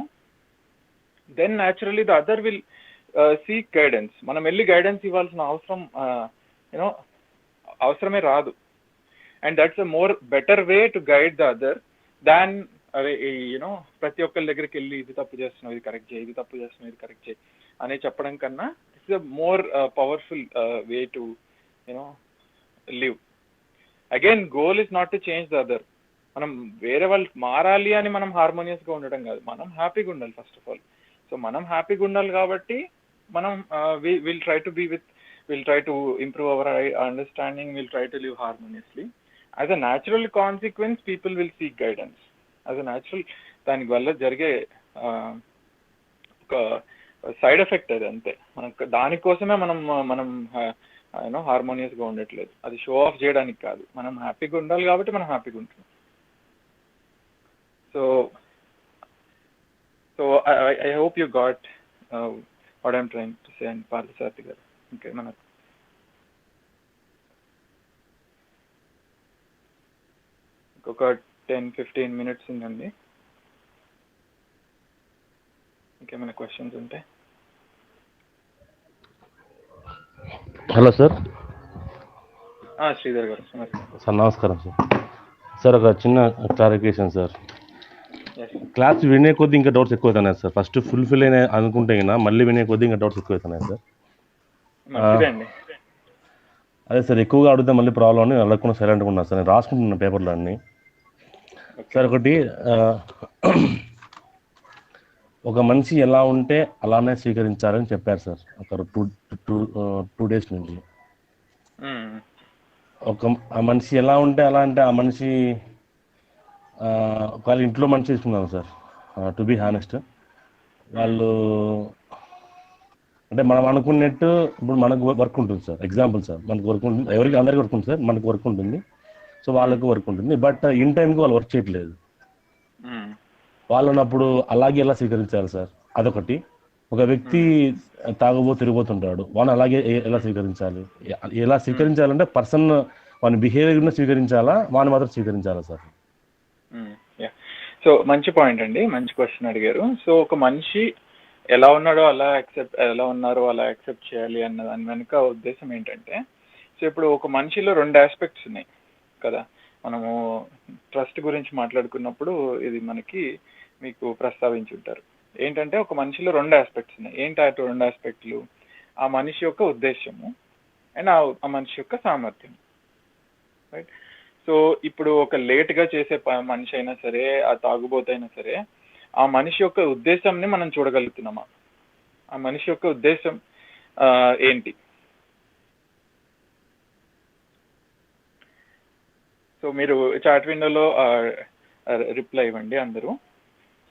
then naturally the other will seek guidance. మనం వెళ్ళి గైడెన్స్ ఇవ్వాల్సిన అవసరం అవసరమే రాదు. And that's a more better way to guide the other than అరే ప్రతి ఒక్కరి దగ్గరికి వెళ్ళి ఇది తప్పు చేస్తున్నావు, ఇది కరెక్ట్ చేయి, ఇది తప్పు చేస్తున్నావు, ఇది కరెక్ట్ చేయి అని చెప్పడం కన్నా it's a more powerful way to live. Again goal is not to change the other. మనం వేరే వాళ్ళు మారాలి అని మనం హార్మోనియస్గా ఉండడం కాదు, మనం హ్యాపీగా ఉండాలి ఫస్ట్ ఆఫ్ ఆల్. సో మనం హ్యాపీగా ఉండాలి కాబట్టి మనం will try to be with, will try to improve our understanding, will try to live harmoniously. As a natural consequence people will seek guidance. As a natural దాని వల్ల జరిగే ఒక side effect అది, అంతే. మనకు దానికోసమే మనం హార్మోనియస్గా ఉండట్లేదు, అది షో ఆఫ్ చేయడానికి కాదు. మనం హ్యాపీగా ఉండాలి కాబట్టి మనం హ్యాపీగా ఉంటున్నాం. So I hope you got what I'm trying to say. And Parthasarthi garu, okay, manaku ఒక 10-15 minutes ఉందండి. ఇంకేమైనా క్వశ్చన్స్ ఉంటే. Hello sir. శ్రీధర్ గారు సార్ నమస్కారం సార్. సార్ ఒక చిన్న క్లారిఫికేషన్ సార్. క్లాస్ వినే కొద్దీ ఇంకా డౌట్స్ ఎక్కువ అవుతున్నాయి సార్. ఫస్ట్ ఫుల్ఫిల్ అయినా అనుకుంటే మళ్ళీ వినే కొద్దీ ఇంకా డౌట్స్ ఎక్కువ అవుతున్నాయి సార్. అదే సార్, ఎక్కువగా అడిగితే మళ్ళీ ప్రాబ్లం అని అడగకుండా సైలెంట్గా ఉన్నాను సార్. నేను రాసుకుంటున్నాను పేపర్లో అన్నీ. సార్ ఒకటి, ఒక మనిషి ఎలా ఉంటే అలానే స్వీకరించాలని చెప్పారు సార్ ఒక టూ డేస్ నుంచి. ఆ మనిషి ఎలా ఉంటే అలా అంటే ఆ మనిషి వాళ్ళ ఇంట్లో మనిషి తీసుకున్నాను సార్. టు బీ హానెస్ట్, వాళ్ళు అంటే మనం అనుకున్నట్టు ఇప్పుడు మనకు వర్క్ ఉంటుంది సార్. ఎగ్జాంపుల్ సార్, మనకు వర్క్ ఉంటుంది, ఎవరికి అందరికీ వర్క్ ఉంటుంది సార్, మనకు వర్క్ ఉంటుంది, సో వాళ్ళకు వర్క్ ఉంటుంది. బట్ ఇన్ టైంకి వాళ్ళు వర్క్ చేయట్లేదు. వాళ్ళనప్పుడు అలాగే ఎలా స్వీకరించాలి సార్? అదొకటి. ఒక వ్యక్తి తిరిగిపోతుంటాడు, వాళ్ళని అలాగే ఎలా స్వీకరించాలి? ఎలా స్వీకరించాలంటే పర్సన్ వాని బిహేవియర్ని స్వీకరించాలా, వాని మాత్రం స్వీకరించాలా సార్? సో మంచి పాయింట్ అండి, మంచి క్వశ్చన్ అడిగారు. సో ఒక మనిషి ఎలా ఉన్నారో అలా యాక్సెప్ట్ చేయాలి అన్న దాని వెనుక ఉద్దేశం ఏంటంటే, సో ఇప్పుడు ఒక మనిషిలో 2 ఆస్పెక్ట్స్ ఉన్నాయి కదా. మనము ట్రస్ట్ గురించి మాట్లాడుకున్నప్పుడు ఇది మీకు ప్రస్తావించుంటారు. ఏంటంటే ఒక మనిషిలో 2 ఆస్పెక్ట్స్ ఉన్నాయి. ఏంటి ఆ 2 ఆస్పెక్ట్లు? ఆ మనిషి యొక్క ఉద్దేశము అండ్ ఆ మనిషి యొక్క సామర్థ్యం, రైట్? సో ఇప్పుడు ఒక లేట్గా చేసే మనిషి అయినా సరే, ఆ తాగుబోతైనా సరే, ఆ మనిషి యొక్క ఉద్దేశంని మనం చూడగలుగుతున్నామా? ఆ మనిషి యొక్క ఉద్దేశం ఏంటి? సో మీరు చాట్ విండోలో రిప్లై ఇవ్వండి అందరూ.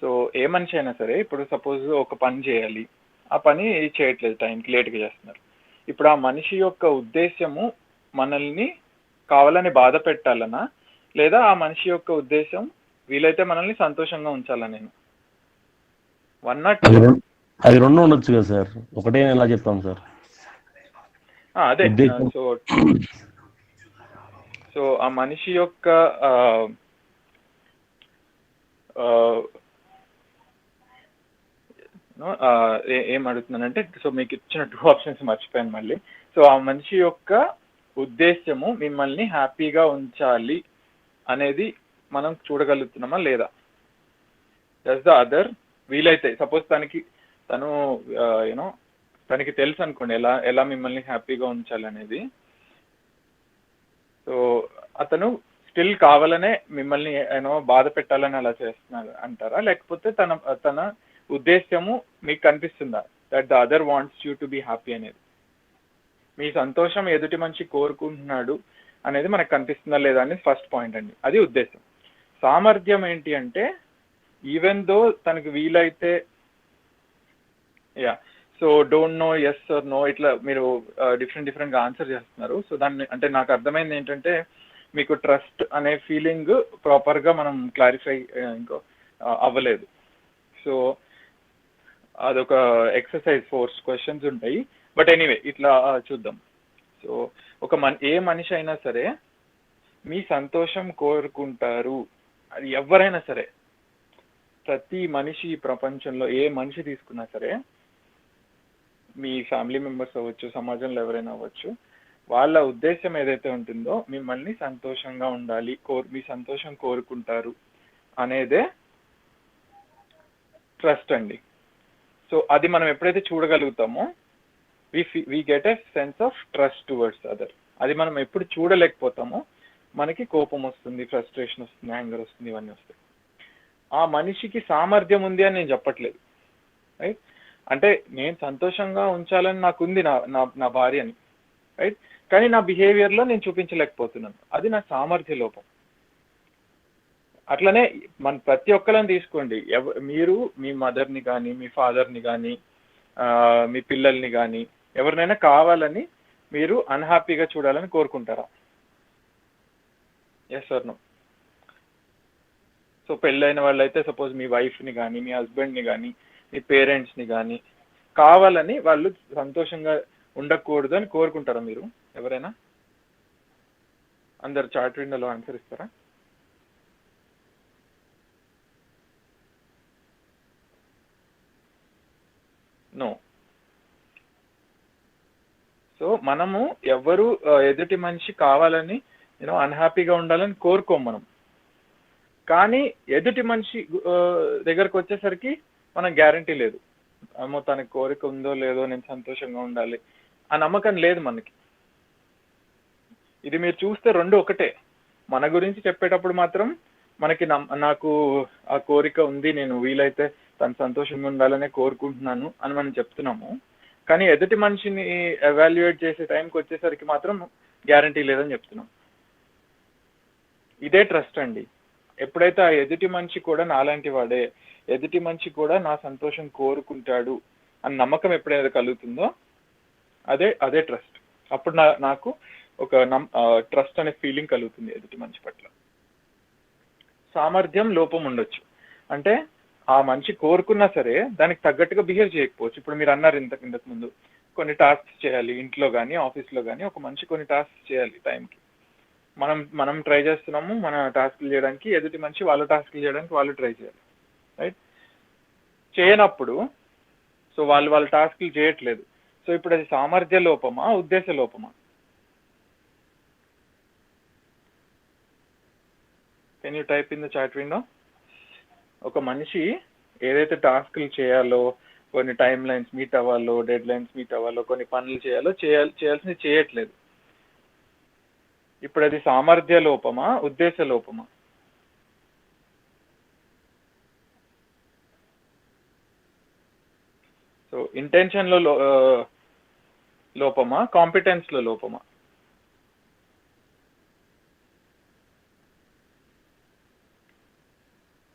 సో ఏ మనిషి అయినా సరే, ఇప్పుడు సపోజ్ ఒక పని చేయాలి, ఆ పని చేయట్లేదు, టైంకి లేట్గా చేస్తున్నారు. ఇప్పుడు ఆ మనిషి యొక్క ఉద్దేశము మనల్ని కావాలని బాధ పెట్టాలనా, లేదా ఆ మనిషి యొక్క ఉద్దేశం వీలైతే మనల్ని సంతోషంగా ఉంచాలని? అది 2 ఉండొచ్చు కదా సార్, ఒకటే ఎలా చెప్తాం సార్? అదే. సో ఆ మనిషి యొక్క ఏం అడుగుతున్నానంటే, సో మీకు ఇచ్చిన 2 ఆప్షన్స్ మర్చిపోయాను మళ్ళీ. సో ఆ మనిషి యొక్క ఉద్దేశము మిమ్మల్ని హ్యాపీగా ఉంచాలి అనేది మనం చూడగలుగుతున్నామా లేదా? జస్ట్ ద అదర్ వీలైతే, సపోజ్ తనకి తెలుసు అనుకోండి ఎలా మిమ్మల్ని హ్యాపీగా ఉంచాలి అనేది. సో అతను స్టిల్ కావాలనే మిమ్మల్ని బాధ పెట్టాలని అలా చేస్తున్నారు అంటారా? లేకపోతే తన ఉద్దేశము మీకు కనిపిస్తుందా, that the other wants you to be happy అనేది? మీ సంతోషం ఎదుటి మనిషి కోరుకుంటున్నాడు అనేది మనకు కనిపిస్తుందా లేదా అనేది ఫస్ట్ పాయింట్ అండి. అది ఉద్దేశం. సామర్థ్యం ఏంటి అంటే, ఈవెన్ దో తనకు వీలైతే yeah so don't know yes or no ఇట్లా మీరు డిఫరెంట్గా ఆన్సర్ చేస్తున్నారు. సో దాన్ని అంటే నాకు అర్థమైంది ఏంటంటే మీకు ట్రస్ట్ అనే ఫీలింగ్ ప్రాపర్గా మనం క్లారిఫై ఇంకో అవ్వలేదు. సో అదొక ఎక్సర్సైజ్ 4 క్వశ్చన్స్ ఉంటాయి. బట్ ఎనీవే ఇట్లా చూద్దాం. సో ఏ మనిషి అయినా సరే మీ సంతోషం కోరుకుంటారు. అది ఎవరైనా సరే, ప్రతి మనిషి ప్రపంచంలో ఏ మనిషి తీసుకున్నా సరే, మీ ఫ్యామిలీ మెంబర్స్ అవ్వచ్చు, సమాజంలో ఎవరైనా అవ్వచ్చు, వాళ్ళ ఉద్దేశం ఏదైతే ఉంటుందో మిమ్మల్ని సంతోషంగా ఉండాలి, మీ సంతోషం కోరుకుంటారు అనేదే ట్రస్ట్ అండి. సో అది మనం ఎప్పుడైతే చూడగలుగుతామో we get a sense of trust towards other. అది మనం ఎప్పుడు చూడలేకపోతామో మనకి కోపం వస్తుంది, ఫ్రస్ట్రేషన్ వస్తుంది, యాంగర్ వస్తుంది, ఇవన్నీ వస్తాయి. ఆ మనిషికి సామర్థ్యం ఉంది అని నేను చెప్పట్లేదు, రైట్? అంటే నేను సంతోషంగా ఉంచాలని నాకుంది నా భార్యని, రైట్? కానీ నా బిహేవియర్లో నేను చూపించలేకపోతున్నాను, అది నా సామర్థ్య లోపం. అట్లనే మన ప్రతి ఒక్కరిని తీసుకోండి, మీరు మీ మదర్ని కానీ, మీ ఫాదర్ని కానీ, మీ పిల్లల్ని కానీ ఎవరినైనా కావాలని మీరు అన్హ్యాపీగా చూడాలని కోరుకుంటారా? Yes or no? సో పెళ్ళైన వాళ్ళైతే సపోజ్ మీ వైఫ్ని కానీ, మీ హస్బెండ్ని కానీ, మీ పేరెంట్స్ని కానీ కావాలని వాళ్ళు సంతోషంగా ఉండకూడదు అని కోరుకుంటారా మీరు ఎవరైనా? అందరు చాట్ విండోలో ఆన్సర్ ఇస్తారా? నో. సో మనము ఎవరు ఎదుటి మనిషి కావాలని అన్హ్యాపీగా ఉండాలని కోరుకోం మనం. కానీ ఎదుటి మనిషి దగ్గరకు వచ్చేసరికి మనం గ్యారంటీ లేదు, ఏమో తనకి కోరిక ఉందో లేదో, నేను సంతోషంగా ఉండాలి ఆ నమ్మకం లేదు మనకి. ఇది మీరు చూస్తే రెండు ఒకటే. మన గురించి చెప్పేటప్పుడు మాత్రం మనకి నాకు ఆ కోరిక ఉంది, నేను వీలైతే తను సంతోషంగా ఉండాలనే కోరుకుంటున్నాను అని మనం చెప్తున్నాము. కానీ ఎదుటి మనిషిని ఎవాల్యుయేట్ చేసే టైంకి వచ్చేసరికి మాత్రం గ్యారంటీ లేదని చెప్తున్నాం. ఇదే ట్రస్ట్ అండి. ఎప్పుడైతే ఆ ఎదుటి మనిషి కూడా నాలాంటి వాడే, ఎదుటి మనిషి కూడా నా సంతోషం కోరుకుంటాడు అని నమ్మకం ఎప్పుడైతే కలుగుతుందో అదే ట్రస్ట్. అప్పుడు నాకు ఒక ట్రస్ట్ అనే ఫీలింగ్ కలుగుతుంది ఎదుటి మనిషి పట్ల. సామర్థ్యం లోపం ఉండొచ్చు, అంటే ఆ మనిషి కోరుకున్నా సరే దానికి తగ్గట్టుగా బిహేవ్ చేయకపోవచ్చు. ఇప్పుడు మీరు అన్నారు ఇంతకు ముందు కొన్ని టాస్క్స్ చేయాలి, ఇంట్లో కానీ ఆఫీస్లో కానీ ఒక మనిషి కొన్ని టాస్క్స్ చేయాలి టైంకి. మనం ట్రై చేస్తున్నాము మన టాస్క్లు చేయడానికి, ఎదుటి మనిషి వాళ్ళ టాస్క్లు చేయడానికి వాళ్ళు ట్రై చేయాలి, రైట్? చేయనప్పుడు సో వాళ్ళ టాస్క్లు చేయట్లేదు. సో ఇప్పుడు అది సామర్థ్య లోపమా, ఉద్దేశ లోపమా? Can you type in the chat window? ఒక మనిషి ఏదైతే టాస్క్లు చేయాలో, కొన్ని టైం లైన్స్ మీట్ అవ్వాలో, డెడ్ లైన్స్ మీట్ అవ్వాలో, కొన్ని పనులు చేయాల్సింది చేయట్లేదు. ఇప్పుడు అది సామర్థ్య లోపమా, ఉద్దేశ లోపమా? సో ఇంటెన్షన్లో లోపమా, కాంపిటెన్స్లో లోపమా?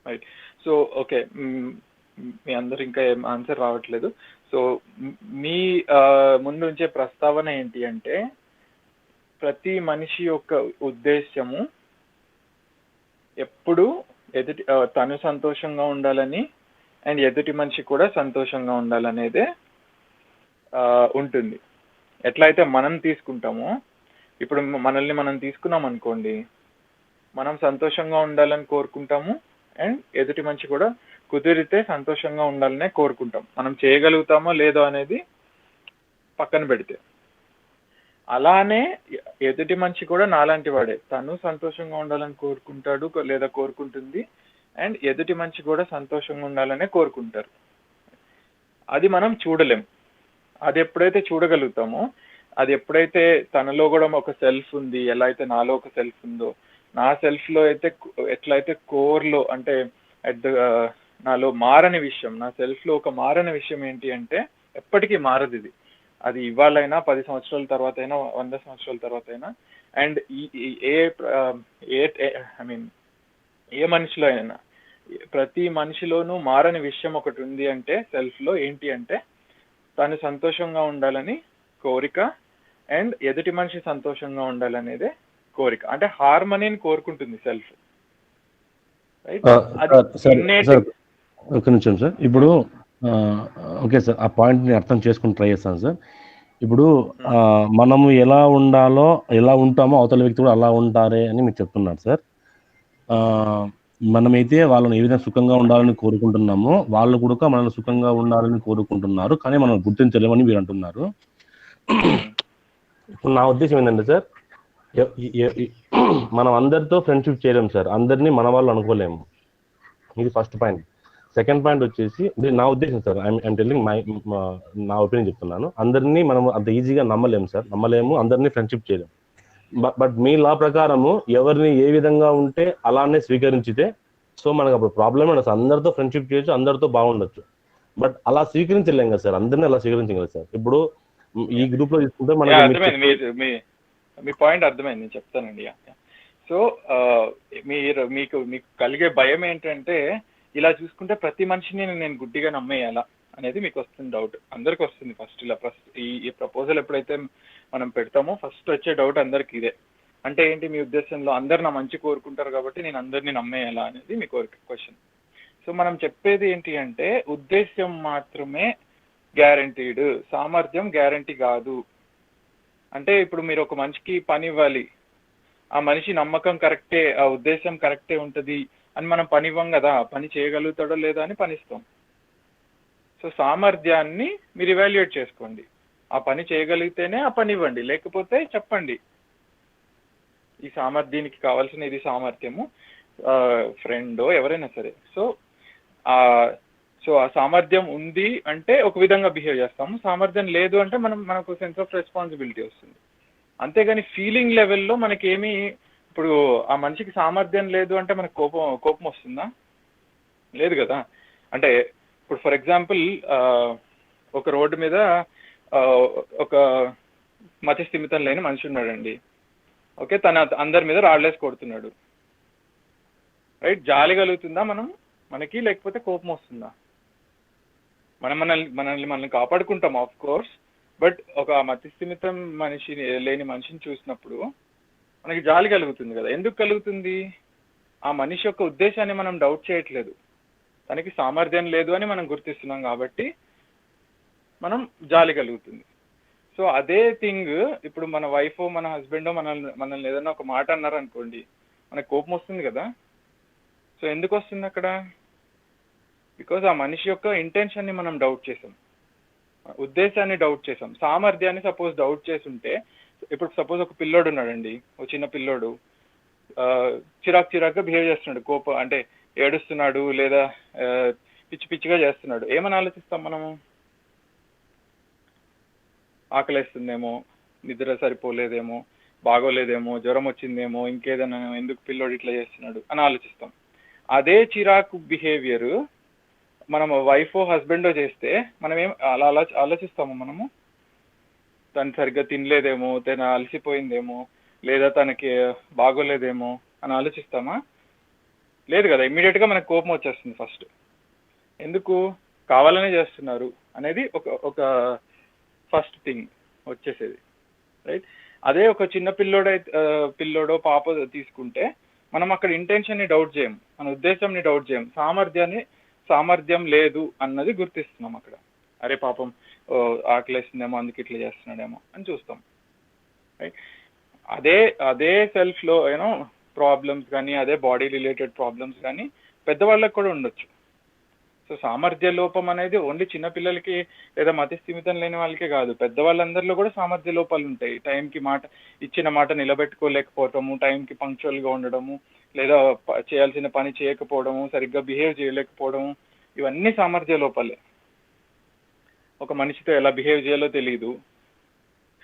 రైట్. సో ఓకే, మీ అందరు ఇంకా ఏం ఆన్సర్ రావట్లేదు. సో మీ ముందు ఉంచే ప్రస్తావన ఏంటి అంటే ప్రతి మనిషి యొక్క ఉద్దేశము ఎప్పుడు తను సంతోషంగా ఉండాలని అండ్ ఎదుటి మనిషి కూడా సంతోషంగా ఉండాలనేదే ఉంటుంది. ఎట్లయితే మనం తీసుకుంటామో, ఇప్పుడు మనల్ని మనం తీసుకున్నాం అనుకోండి, మనం సంతోషంగా ఉండాలని కోరుకుంటాము అండ్ ఎదుటి మనిషి కూడా కుదిరితే సంతోషంగా ఉండాలనే కోరుకుంటాం. మనం చేయగలుగుతామో లేదో అనేది పక్కన పెడితే. అలానే ఎదుటి మనిషి కూడా నాలాంటి వాడే, తను సంతోషంగా ఉండాలని కోరుకుంటాడు లేదా కోరుకుంటుంది అండ్ ఎదుటి మనిషి కూడా సంతోషంగా ఉండాలనే కోరుకుంటారు. అది మనం చూడలేం. అది ఎప్పుడైతే చూడగలుగుతామో, అది ఎప్పుడైతే తనలో కూడా ఒక సెల్ఫ్ ఉంది, ఎలా అయితే నాలో ఒక సెల్ఫ్ ఉందో, నా సెల్ఫ్లో అయితే ఎట్లయితే కోర్లో అంటే నాలో మారని విషయం, నా సెల్ఫ్లో ఒక మారని విషయం ఏంటి అంటే ఎప్పటికీ మారదు ఇది. అది ఇవాళైనా 10 సంవత్సరాల తర్వాత అయినా 100 సంవత్సరాల తర్వాత అయినా అండ్ ఏ మనిషిలో అయినా ప్రతి మనిషిలోనూ మారని విషయం ఒకటి ఉంది అంటే సెల్ఫ్లో, ఏంటి అంటే తను సంతోషంగా ఉండాలని కోరిక అండ్ ఎదుటి మనిషి సంతోషంగా ఉండాలనేదే కోరిక. అంటే హార్మనీని కోరుకుంటుంది సెల్ఫ్, రైట్? సార్ ఒక నిమిషం సార్. ఇప్పుడు ఓకే సార్, ఆ పాయింట్ని అర్థం చేసుకుని ట్రై చేస్తాను సార్. ఇప్పుడు మనము ఎలా ఉండాలో, ఎలా ఉంటామో అవతల వ్యక్తి కూడా అలా ఉంటారే అని మీరు చెప్తున్నారు సార్. మనమైతే వాళ్ళని ఏ విధంగా సుఖంగా ఉండాలని కోరుకుంటున్నామో వాళ్ళు కూడా మనల్ని సుఖంగా ఉండాలని కోరుకుంటున్నారు, కానీ మనం గుర్తించలేమని మీరు అంటున్నారు. ఇప్పుడు నా ఉద్దేశం ఏంటంటే సార్, మనం అందరితో ఫ్రెండ్షిప్ చేయలేము సార్, అందరినీ మన వాళ్ళు అనుకోలేము. ఇది ఫస్ట్ పాయింట్. సెకండ్ పాయింట్ వచ్చేసి నా ఉద్దేశం సార్, ఐఎమ్ టెల్లింగ్ నా ఒపీనియన్ చెప్తున్నాను. అందరినీ మనం అంత ఈజీగా నమ్మలేము సార్, నమ్మలేము, అందరినీ ఫ్రెండ్షిప్ చేయలేము. బట్ మీ లా ప్రకారము ఎవరిని ఏ విధంగా ఉంటే అలానే స్వీకరించితే సో మనకు అప్పుడు ప్రాబ్లమ్ ఉండదు. అందరితో ఫ్రెండ్షిప్ చేయొచ్చు, అందరితో బాగుండొచ్చు. బట్ అలా స్వీకరించలేం కదా సార్, అందరినీ అలా స్వీకరించగలరు సార్. ఇప్పుడు ఈ గ్రూప్ లో తీసుకుంటే మీ పాయింట్ అర్థమైంది, నేను చెప్తానండి. సో మీకు కలిగే భయం ఏంటంటే ఇలా చూసుకుంటే ప్రతి మనిషిని నేను గుడ్డిగా నమ్మేయాలా అనేది మీకు వస్తుంది డౌట్. అందరికి వస్తుంది ఫస్ట్. ఇలా ఈ ప్రపోజల్ ఎప్పుడైతే మనం పెడతామో ఫస్ట్ వచ్చే డౌట్ అందరికి ఇదే. అంటే ఏంటి మీ ఉద్దేశంలో? అందరు నా మంచి కోరుకుంటారు కాబట్టి నేను అందరినీ నమ్మేయాలా అనేది మీ క్వశ్చన్. సో మనం చెప్పేది ఏంటి అంటే ఉద్దేశం మాత్రమే గ్యారంటీడ్, సామర్థ్యం గ్యారంటీ కాదు. అంటే ఇప్పుడు మీరు ఒక మనిషికి పని ఇవ్వాలి, ఆ మనిషి నమ్మకం కరెక్టే, ఆ ఉద్దేశం కరెక్టే ఉంటుంది అని మనం పని ఇవ్వం కదా, పని చేయగలుగుతాడో లేదా అని పనిస్తాం. సో సామర్థ్యాన్ని మీరు ఇవాల్యుయేట్ చేసుకోండి. ఆ పని చేయగలిగితేనే ఆ పని ఇవ్వండి, లేకపోతే చెప్పండి ఈ సామర్థ్యానికి కావాల్సిన ఇది సామర్థ్యము, ఫ్రెండో ఎవరైనా సరే. సో ఆ సామర్థ్యం ఉంది అంటే ఒక విధంగా బిహేవ్ చేస్తాము, సామర్థ్యం లేదు అంటే మనకు సెన్స్ ఆఫ్ రెస్పాన్సిబిలిటీ వస్తుంది. అంతేగాని ఫీలింగ్ లెవెల్లో మనకేమి, ఇప్పుడు ఆ మనిషికి సామర్థ్యం లేదు అంటే మనకు కోపం వస్తుందా? లేదు కదా. అంటే ఇప్పుడు ఫర్ ఎగ్జాంపుల్ ఒక రోడ్డు మీద ఒక మతిస్థిమితం లేని మనిషి ఉన్నాడండి. ఓకే, తన అందరి మీద రాళ్ళేసి కొడుతున్నాడు, రైట్? జాలి కలుగుతుందా మనకి, లేకపోతే కోపం వస్తుందా? మనల్ని కాపాడుకుంటాం ఆఫ్ కోర్స్, బట్ ఒక మతిస్థిమితం లేని మనిషిని చూసినప్పుడు మనకి జాలి కలుగుతుంది కదా. ఎందుకు కలుగుతుంది? ఆ మనిషి యొక్క ఉద్దేశాన్ని మనం డౌట్ చేయట్లేదు, తనకి సామర్థ్యం లేదు అని మనం గుర్తిస్తున్నాం కాబట్టి మనం జాలి కలుగుతుంది. సో అదే థింగ్ ఇప్పుడు మన వైఫ్ మన హస్బెండో మనల్ని ఏదైనా ఒక మాట అన్నారు అనుకోండి, మనకు కోపం వస్తుంది కదా. సో ఎందుకు వస్తుంది అక్కడ? బికాజ్ ఆ మనిషి యొక్క ఇంటెన్షన్ని మనం డౌట్ చేసాం, ఉద్దేశాన్ని డౌట్ చేసాం. సామర్థ్యాన్ని సపోజ్ డౌట్ చేస్తుంటే, ఇప్పుడు సపోజ్ ఒక పిల్లోడు ఉన్నాడండి, ఒక చిన్న పిల్లోడు చిరాకుగా బిహేవ్ చేస్తున్నాడు, అంటే ఏడుస్తున్నాడు లేదా పిచ్చిగా చేస్తున్నాడు. ఏమని ఆలోచిస్తాం మనము? ఆకలేస్తుందేమో, నిద్ర సరిపోలేదేమో, బాగోలేదేమో, జ్వరం వచ్చిందేమో, ఇంకేదైనా, ఎందుకు పిల్లోడు ఇట్లా చేస్తున్నాడు అని ఆలోచిస్తాం. అదే చిరాకు బిహేవియర్ మనం వైఫో హస్బెండో చేస్తే మనం అలా ఆలోచిస్తాము. మనము తను సరిగ్గా తినలేదేమో, తను అలసిపోయిందేమో, లేదా తనకి బాగోలేదేమో అని ఆలోచిస్తామా? లేదు కదా. ఇమ్మీడియట్గా మనకు కోపం వచ్చేస్తుంది ఫస్ట్. ఎందుకు? కావాలనే చేస్తున్నారు అనేది ఒక ఫస్ట్ థింగ్ వచ్చేసేది, రైట్? అదే ఒక చిన్న పిల్లోడో పాప తీసుకుంటే మనం అక్కడ ఇంటెన్షన్ని డౌట్ చేయం, మన ఉద్దేశంని డౌట్ చేయం, సామర్థ్యం లేదు అన్నది గుర్తిస్తున్నాం అక్కడ. అరే పాపం ఆకలేస్తుందేమో అందుకు ఇట్లా చేస్తున్నాడేమో అని చూస్తాం, రైట్? అదే సెల్ఫ్లో ప్రాబ్లమ్స్ కానీ, అదే బాడీ రిలేటెడ్ ప్రాబ్లమ్స్ కానీ పెద్దవాళ్ళకి కూడా ఉండొచ్చు. సో సామర్థ్య లోపం అనేది ఓన్లీ చిన్నపిల్లలకి లేదా మతిస్థిమితం లేని వాళ్ళకే కాదు, పెద్దవాళ్ళందరిలో కూడా సామర్థ్య లోపాలు ఉంటాయి. టైంకి ఇచ్చిన మాట నిలబెట్టుకోలేకపోవటము, టైంకి పంక్చువల్గా ఉండడము, లేదా చేయాల్సిన పని చేయకపోవడము, సరిగ్గా బిహేవ్ చేయలేకపోవడము, ఇవన్నీ సామర్థ్య లోపాలే. ఒక మనిషితో ఎలా బిహేవ్ చేయాలో తెలియదు,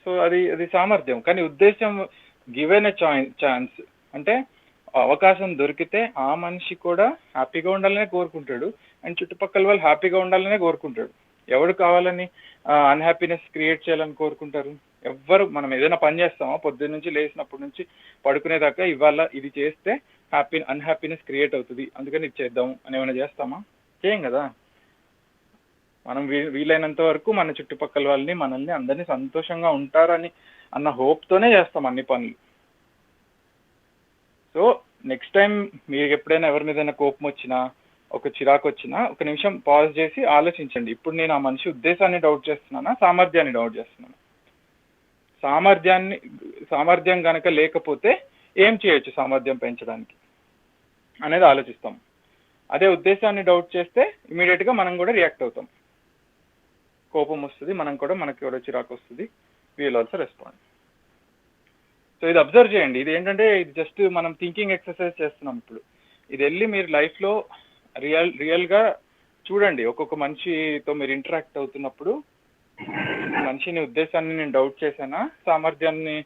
సో అది సామర్థ్యం. కానీ ఉద్దేశం గివెన్ ఎ ఛాన్స్, అంటే అవకాశం దొరికితే ఆ మనిషి కూడా హ్యాపీగా ఉండాలనే కోరుకుంటాడు, అండ్ చుట్టుపక్కల వాళ్ళు హ్యాపీగా ఉండాలనే కోరుకుంటాడు. ఎవరు కావాలని అన్హ్యాపీనెస్ క్రియేట్ చేయాలని కోరుకుంటారు? ఎవ్వరు. మనం ఏదైనా పని చేస్తామో పొద్దున్న నుంచి లేచినప్పటి నుంచి పడుకునేదాకా ఇవాళ ఇది చేస్తే అన్హ్యాపీనెస్ క్రియేట్ అవుతుంది, అందుకని ఇది చేద్దాం అని ఏమైనా చేస్తామా? చేయం కదా. మనం వీలైనంత వరకు మన చుట్టుపక్కల వాళ్ళని, మనల్ని, అందరినీ సంతోషంగా ఉంటారని అన్న హోప్తోనే చేస్తాం అన్ని పనులు. సో నెక్స్ట్ టైం మీరు ఎప్పుడైనా ఎవరి మీదైనా కోపం వచ్చినా, ఒక చిరాకు వచ్చినా, ఒక నిమిషం పాజ్ చేసి ఆలోచించండి, ఇప్పుడు నేను ఆ మనిషి ఉద్దేశాన్ని డౌట్ చేస్తున్నానా, సామర్థ్యాన్ని డౌట్ చేస్తున్నాను? సామర్థ్యం కనుక లేకపోతే ఏం చేయొచ్చు సామర్థ్యం పెంచడానికి అనేది ఆలోచిస్తాం. అదే ఉద్దేశాన్ని డౌట్ చేస్తే ఇమీడియట్గా మనం కూడా రియాక్ట్ అవుతాం, కోపం వస్తుంది, మనకి కూడా చిరాకు వస్తుంది, వీల్ ఆల్సో రెస్పాండ్. సో ఇది అబ్జర్వ్ చేయండి. ఇది ఏంటంటే ఇది జస్ట్ మనం థింకింగ్ ఎక్సర్సైజ్ చేస్తున్నాం. ఇప్పుడు ఇది వెళ్ళి మీరు లైఫ్లో రియల్గా చూడండి. ఒక్కొక్క మనిషితో మీరు ఇంటరాక్ట్ అవుతున్నప్పుడు మనిషిని ఉద్దేశాన్ని నేను డౌట్ చేశానా, సామర్థ్యాన్ని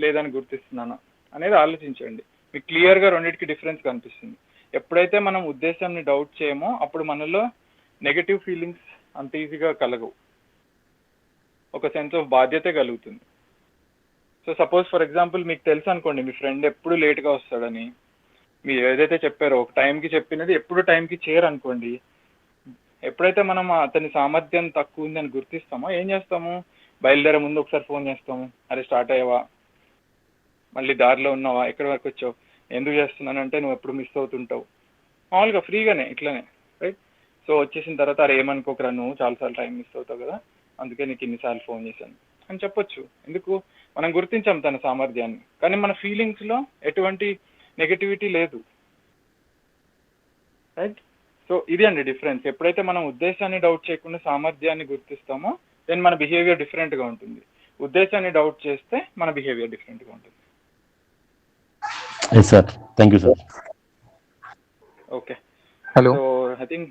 లేదని గుర్తిస్తున్నానా అనేది ఆలోచించండి. మీకు క్లియర్గా రెండింటికి డిఫరెన్స్ కనిపిస్తుంది. ఎప్పుడైతే మనం ఉద్దేశాన్ని డౌట్ చేయమో అప్పుడు మనలో నెగటివ్ ఫీలింగ్స్ అంత ఈజీగా కలగవు, ఒక సెన్స్ ఆఫ్ బాధ్యత కలుగుతుంది. సో సపోజ్ ఫర్ ఎగ్జాంపుల్ మీకు తెలుసు అనుకోండి, మీ ఫ్రెండ్ ఎప్పుడు లేట్గా వస్తాడని, మీరు ఏదైతే చెప్పారో ఒక టైంకి చెప్పినది ఎప్పుడు టైంకి చేయరు అనుకోండి. ఎప్పుడైతే మనం అతని సామర్థ్యం తక్కువ ఉంది అని గుర్తిస్తామో ఏం చేస్తాము, బయలుదేరే ముందు ఒకసారి ఫోన్ చేస్తాము, అరే స్టార్ట్ అయ్యావా, మళ్ళీ దారిలో ఉన్నావా, ఎక్కడి వరకు వచ్చావు, ఎందుకు చేస్తున్నానంటే నువ్వు ఎప్పుడు మిస్ అవుతుంటావు, మామూలుగా ఫ్రీగానే ఇట్లానే, రైట్? సో వచ్చేసిన తర్వాత అరే ఏమనుకోకరా, నువ్వు చాలాసార్లు టైం మిస్ అవుతావు కదా, అందుకే నీకు ఇన్నిసార్లు ఫోన్ చేశాను అని చెప్పొచ్చు. ఎందుకు, మనం గుర్తించాం తన సామర్థ్యాన్ని, కానీ మన ఫీలింగ్స్లో ఎటువంటి నెగటివిటీ లేదు, రైట్? సో ఇది అండి డిఫరెన్స్. ఎప్పుడైతే మనం ఉద్దేశాన్ని డౌట్ చేయకుండా సామర్థ్యాన్ని గుర్తిస్తామో దెన్ మన బిహేవియర్ డిఫరెంట్గా ఉంటుంది. ఉద్దేశాన్ని డౌట్ చేస్తే మన బిహేవియర్ డిఫరెంట్గా ఉంటుంది. Sir thank you sir. Okay, hello so I think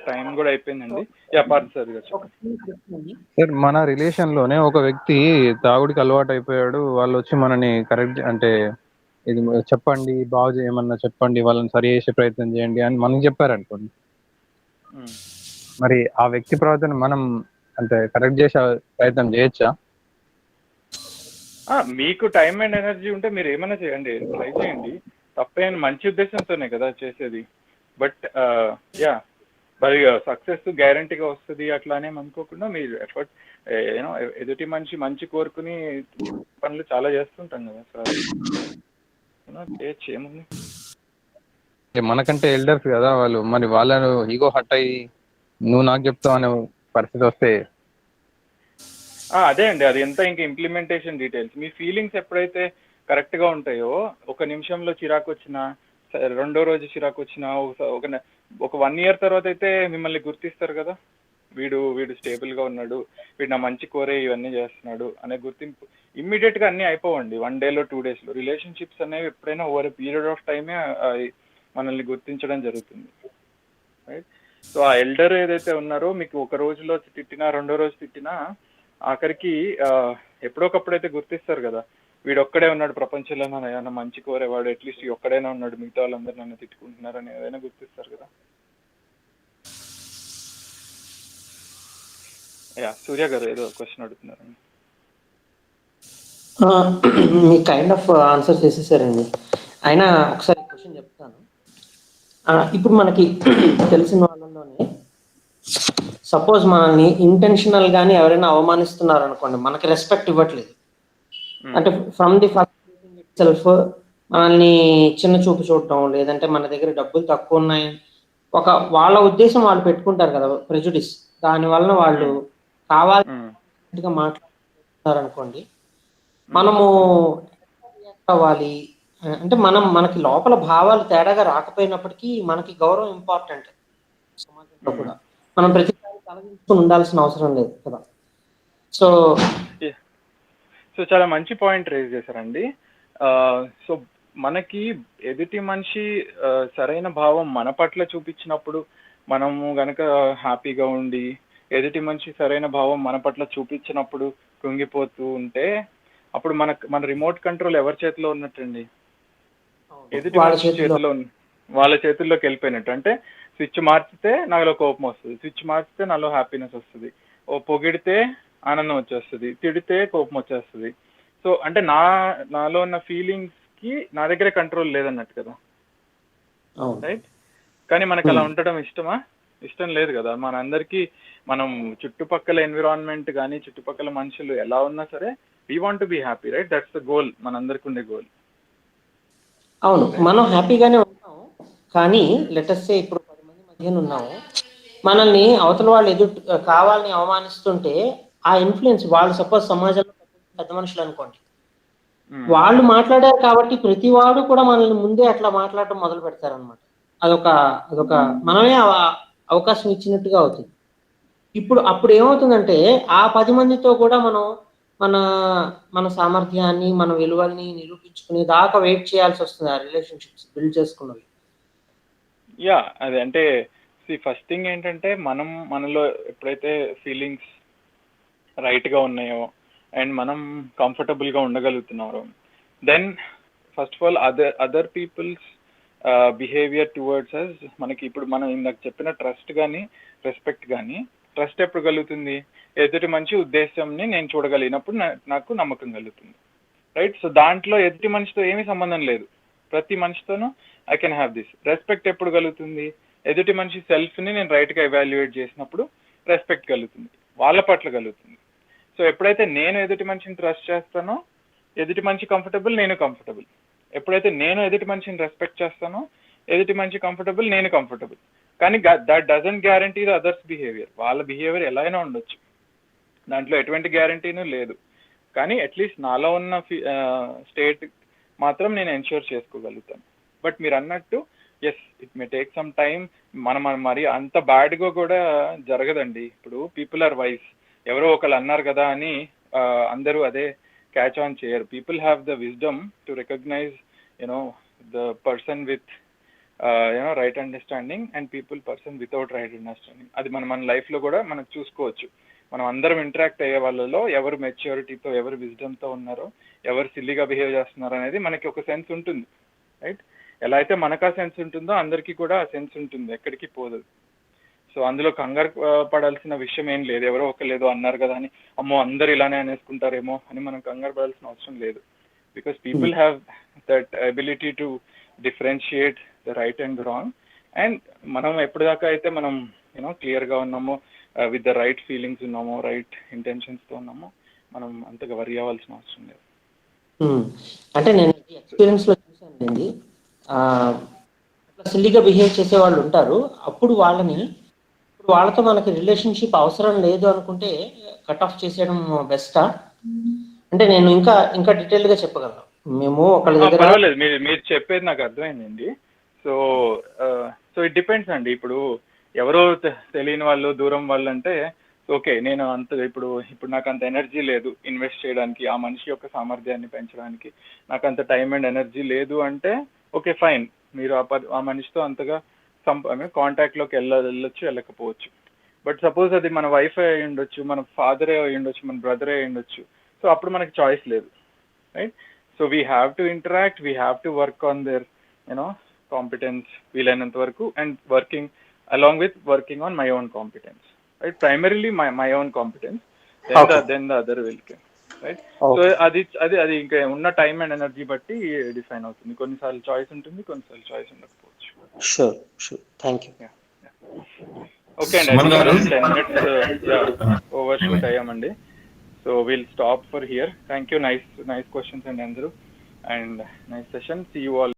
time కూడా అయిపోయిందండి. పార్థ్ సార్ గారు చెప్పండి. సార్, మన రిలేషన్ లోనే ఒక వ్యక్తి తాగుడికి అలవాటు అయిపోయాడు. వాళ్ళు వచ్చి మనని కరెక్ట్ అంటే ఇది చెప్పండి, బాగు చేయమన్నా చెప్పండి, వాళ్ళని సరి చేసే ప్రయత్నం చేయండి అని మనం చెప్పారనుకోండి, మరి ఆ వ్యక్తి ప్రవర్తన మనం అంటే కరెక్ట్ చేసే ప్రయత్నం చేయొచ్చా? మీకు టైం అండ్ ఎనర్జీ ఉంటే మీరు ఏమైనా చేయండి, ట్రై చేయండి, తప్పేం, మంచి ఉద్దేశంతోనే కదా చేసేది. బట్ మరి సక్సెస్ గ్యారంటీగా వస్తుంది అట్లానే అనుకోకుండా మీరు ఎఫర్ట్ ఎదుటి మంచి కోరుకుని పనులు చాలా చేస్తుంటాం కదా సార్, ఏముంది. మనకంటే ఎల్డర్స్ కదా వాళ్ళు, మరి వాళ్ళను ఈగో హట్ అయ్యి నువ్వు నాకు చెప్తావు అనే పరిస్థితి వస్తే అదే అండి, అది ఎంత ఇంకా ఇంప్లిమెంటేషన్ డీటెయిల్స్. మీ ఫీలింగ్స్ ఎప్పుడైతే కరెక్ట్గా ఉంటాయో, ఒక నిమిషంలో చిరాకు వచ్చినా, రెండో రోజు చిరాకు వచ్చినా, ఒక 1 year తర్వాత అయితే మిమ్మల్ని గుర్తిస్తారు కదా, వీడు స్టేబుల్గా ఉన్నాడు, వీడు నా మంచి కోరే ఇవన్నీ చేస్తున్నాడు అనే గుర్తింపు ఇమ్మీడియట్గా అన్నీ అయిపోవండి 1 day 2 days. రిలేషన్షిప్స్ అనేవి ఎప్పుడైనా ఓవర్ పీరియడ్ ఆఫ్ టైమే మనల్ని గుర్తించడం జరుగుతుంది, రైట్? సో ఆ ఎల్డర్ ఏదైతే ఉన్నారో మీకు ఒక రోజులో తిట్టినా, రెండో రోజు తిట్టినా, ఆఖరికి ఎప్పుడొకప్పుడైతే గుర్తిస్తారు కదా, వీడొక్కడే ఉన్నాడు ప్రపంచంలో నన్ను మంచి కోరేవాడు, అట్లీస్ట్ ఒక్కడైనా ఉన్నాడు, మిగతా వాళ్ళందరూ నన్ను తిట్టుకుంటున్నారని ఏదైనా గుర్తిస్తారు కదా. సూర్య గారు ఏదో క్వశ్చన్ అడుగుతున్నారండి. మీ కైండ్ ఆఫ్ ఆన్సర్ చేసేసారండి. అయినా ఒకసారి క్వశ్చన్ చెప్తాను. ఇప్పుడు మనకి తెలిసిన వాళ్ళలోనే సపోజ్ మనల్ని ఇంటెన్షనల్ గానీ ఎవరైనా అవమానిస్తున్నారు అనుకోండి, మనకి రెస్పెక్ట్ ఇవ్వట్లేదు అంటే from the first it self మనల్ని చిన్న చూపు చూడటం, లేదంటే మన దగ్గర డబ్బులు తక్కువ ఉన్నాయి, వాళ్ళ ఉద్దేశం వాళ్ళు పెట్టుకుంటారు కదా, ప్రెజుడిస్, దాని వలన వాళ్ళు కావాలిగా మాట్లాడుతున్నారు అనుకోండి, మనము రియాక్ట్ అవ్వాలి అంటే మనకి లోపల భావాలు తేడాగా రాకపోయినప్పటికీ మనకి గౌరవం ఇంపార్టెంట్ సమాజంలో కూడా, మనం ప్రతిసారి తలదించుకుని ఉండాల్సిన అవసరం లేదు కదా. సో చాలా మంచి పాయింట్ రేజ్ చేశారండి. సో మనకి ఎదుటి మనిషి సరైన భావం మన పట్ల చూపించినప్పుడు మనము గనక హ్యాపీగా ఉండి, ఎదుటి మనిషి సరైన భావం మన పట్ల చూపించినప్పుడు కృంగిపోతూ ఉంటే అప్పుడు మన రిమోట్ కంట్రోల్ ఎవరి చేతిలో ఉన్నట్టండి? ఎదుటి మనిషి చేతిలో, వాళ్ళ చేతుల్లోకి వెళ్ళిపోయినట్టు. అంటే స్విచ్ మార్చితే నాలో కోపం వస్తుంది, స్విచ్ మార్చితే నాలో హ్యాపీనెస్ వస్తుంది, పొగిడితే ఆనందం వచ్చేస్తుంది, తిడితే కోపం వచ్చేస్తుంది. సో అంటే నాలో ఉన్న ఫీలింగ్స్ కి నా దగ్గరే కంట్రోల్ లేదన్నట్టు కదా, అవును రైట్? కానీ మనకు అలా ఉండడం ఇష్టమా? ఇష్టం లేదు కదా. మనందరికీ మనం చుట్టుపక్కల ఎన్విరాన్మెంట్ కానీ చుట్టుపక్కల మనుషులు ఎలా ఉన్నా సరే we want to be happy, right? That's the goal, మనందరికి ఉండే గోల్. అవును, మనం హ్యాపీగానే ఉంటాం. కానీ లెటర్సే ఇప్పుడు 10 మంది మధ్యన ఉన్నాము, మనల్ని అవతల వాళ్ళు కావాలని అవమానిస్తుంటే ఆ ఇన్ఫ్లుయెన్స్, వాళ్ళు సపోజ్ సమాజంలో పెద్ద మనుషులు అనుకోండి, వాళ్ళు మాట్లాడారు కాబట్టి ప్రతి వాడు కూడా మనల్ని ముందే అట్లా మాట్లాడటం మొదలు పెడతారనమాట. అదొక మనమే అవకాశం ఇచ్చినట్టుగా అవుతుంది. అప్పుడు ఏమవుతుందంటే ఆ 10 మందితో కూడా మనం మన సామర్థ్యాన్ని, మన విలువల్ని నిరూపించుకునే దాకా వెయిట్ చేయాల్సి వస్తుంది ఆ రిలేషన్షిప్స్ బిల్డ్ చేసుకున్నవి. యా, అదే అంటే ఫస్ట్ థింగ్ ఏంటంటే మనలో ఎప్పుడైతే ఫీలింగ్స్ రైట్గా ఉన్నాయో అండ్ మనం కంఫర్టబుల్గా ఉండగలుగుతున్నారో, then first of all other peoples behaviour towards us, మనకి ఇప్పుడు మనం ఇందాక చెప్పిన ట్రస్ట్ కానీ రెస్పెక్ట్ కానీ, ట్రస్ట్ ఎప్పుడు కలుగుతుంది? ఎదుటి మనిషి ఉద్దేశంని నేను చూడగలిగినప్పుడు నాకు నమ్మకం కలుగుతుంది, రైట్? సో దాంట్లో ఎదుటి మనిషితో ఏమీ సంబంధం లేదు, ప్రతి మనిషితోనూ I can have this. Respect ఎప్పుడు కలుగుతుంది? ఎదుటి మనిషి సెల్ఫ్ని నేను రైట్గా ఎవాల్యుయేట్ చేసినప్పుడు రెస్పెక్ట్ కలుగుతుంది, వాళ్ళ పట్ల కలుగుతుంది. సో ఎప్పుడైతే నేను ఎదుటి మనిషిని ట్రస్ట్ చేస్తానో ఎదుటి మనిషి కంఫర్టబుల్, నేను కంఫర్టబుల్. ఎప్పుడైతే నేను ఎదుటి మనిషిని రెస్పెక్ట్ చేస్తానో ఎదుటి మనిషి కంఫర్టబుల్, నేను కంఫర్టబుల్. కానీ that doesn't guarantee the others behaviour. వాళ్ళ బిహేవియర్ ఎలా అయినా ఉండొచ్చు, దాంట్లో ఎటువంటి గ్యారంటీనూ లేదు. కానీ అట్లీస్ట్ నాలో ఉన్న స్టేట్ మాత్రం నేను ఎన్ష్యూర్ చేసుకోగలుగుతాను. బట్ మీరు అన్నట్టు yes, it may take some time. మనం మరి అంత బ్యాడ్గా కూడా జరగదండి. ఇప్పుడు పీపుల్ ఆర్ వైస్, ఎవరో ఒకళ్ళు అన్నారు కదా అని అందరూ అదే క్యాచ్ ఆన్ చేయరు. People have the wisdom to recognise the person with right understanding and person without right understanding. అది మన లైఫ్లో కూడా మనకు చూసుకోవచ్చు. మనం అందరం ఇంటరాక్ట్ అయ్యే వాళ్ళలో ఎవరు మెచ్యూరిటీతో, ఎవరు విజ్డమ్తో ఉన్నారో, ఎవరు సిల్లీగా బిహేవ్ చేస్తున్నారో అనేది మనకి ఒక సెన్స్ ఉంటుంది, రైట్? ఎలా అయితే మనకు ఆ సెన్స్ ఉంటుందో అందరికీ కూడా ఆ సెన్స్ ఉంటుంది, ఎక్కడికి పోదు. సో అందులో కంగారు పడాల్సిన విషయం ఏం లేదు. ఎవరో ఒకరు ఏదో అన్నారు కదా అని అమ్మో అందరు ఇలానే అనేసుకుంటారేమో అని మనం కంగారు పడాల్సిన అవసరం లేదు. Because people have that ability to differentiate the right and wrong. And మనం ఎప్పటిదాకా అయితే మనం క్లియర్గా ఉన్నామో, విత్ ద రైట్ ఫీలింగ్స్ ఉన్నామో, రైట్ ఇంటెన్షన్స్తో ఉన్నామో, మనం అంతగా వరి అవ్వాల్సిన అవసరం లేదు. అంటే నేను ఎక్స్పీరియన్స్లో చూసానండి, సిల్లీగా బిహేవ్ చేసే వాళ్ళు ఉంటారు. అప్పుడు వాళ్ళతో మనకి రిలేషన్షిప్ అవసరం లేదు అనుకుంటే కట్ ఆఫ్ చేసేయడం బెస్టా? అంటే నేను ఇంకా డీటెయిల్గా చెప్పగలను. మేము ఒకళ్ళ దగ్గర పర్వాలేదు, మీరు చెప్పేది నాకు అర్థమైందండి. సో ఇట్ డిపెండ్స్ అండి. ఇప్పుడు ఎవరో తెలియని వాళ్ళు, దూరం వాళ్ళు అంటే ఓకే, నేను ఇప్పుడు నాకు అంత ఎనర్జీ లేదు ఇన్వెస్ట్ చేయడానికి, ఆ మనిషి యొక్క సామర్థ్యాన్ని పెంచడానికి నాకు అంత టైం అండ్ ఎనర్జీ లేదు అంటే ఓకే ఫైన్, మీరు ఆ మనిషితో అంతగా కాంటాక్ట్లోకి వెళ్ళొచ్చు, వెళ్ళకపోవచ్చు. బట్ సపోజ్ అది మన వైఫ్ అయి ఉండొచ్చు, మన ఫాదరే అయి ఉండొచ్చు, మన బ్రదరే అయి ఉండొచ్చు. సో అప్పుడు మనకి చాయిస్ లేదు, right? So we have to interact, we have to work on their competence వీలైనంత వరకు, and along with working on my own competence, right? Primarily my own competence, then the other will come, right? So అది ఇంకా ఉన్న time and energy బట్టి define అవుతుంది. కొన్నిసార్లు choice ఉంటుంది, కొన్నిసార్లు చాయిస్ ఉండకపోవచ్చు. Sure thank you. ఓకే అండి, 10 minutes ఓవర్ షూట్ అయ్యామండి. So will stop for here. Thank you, nice questions అండి అందరూ, and nice session. See you all.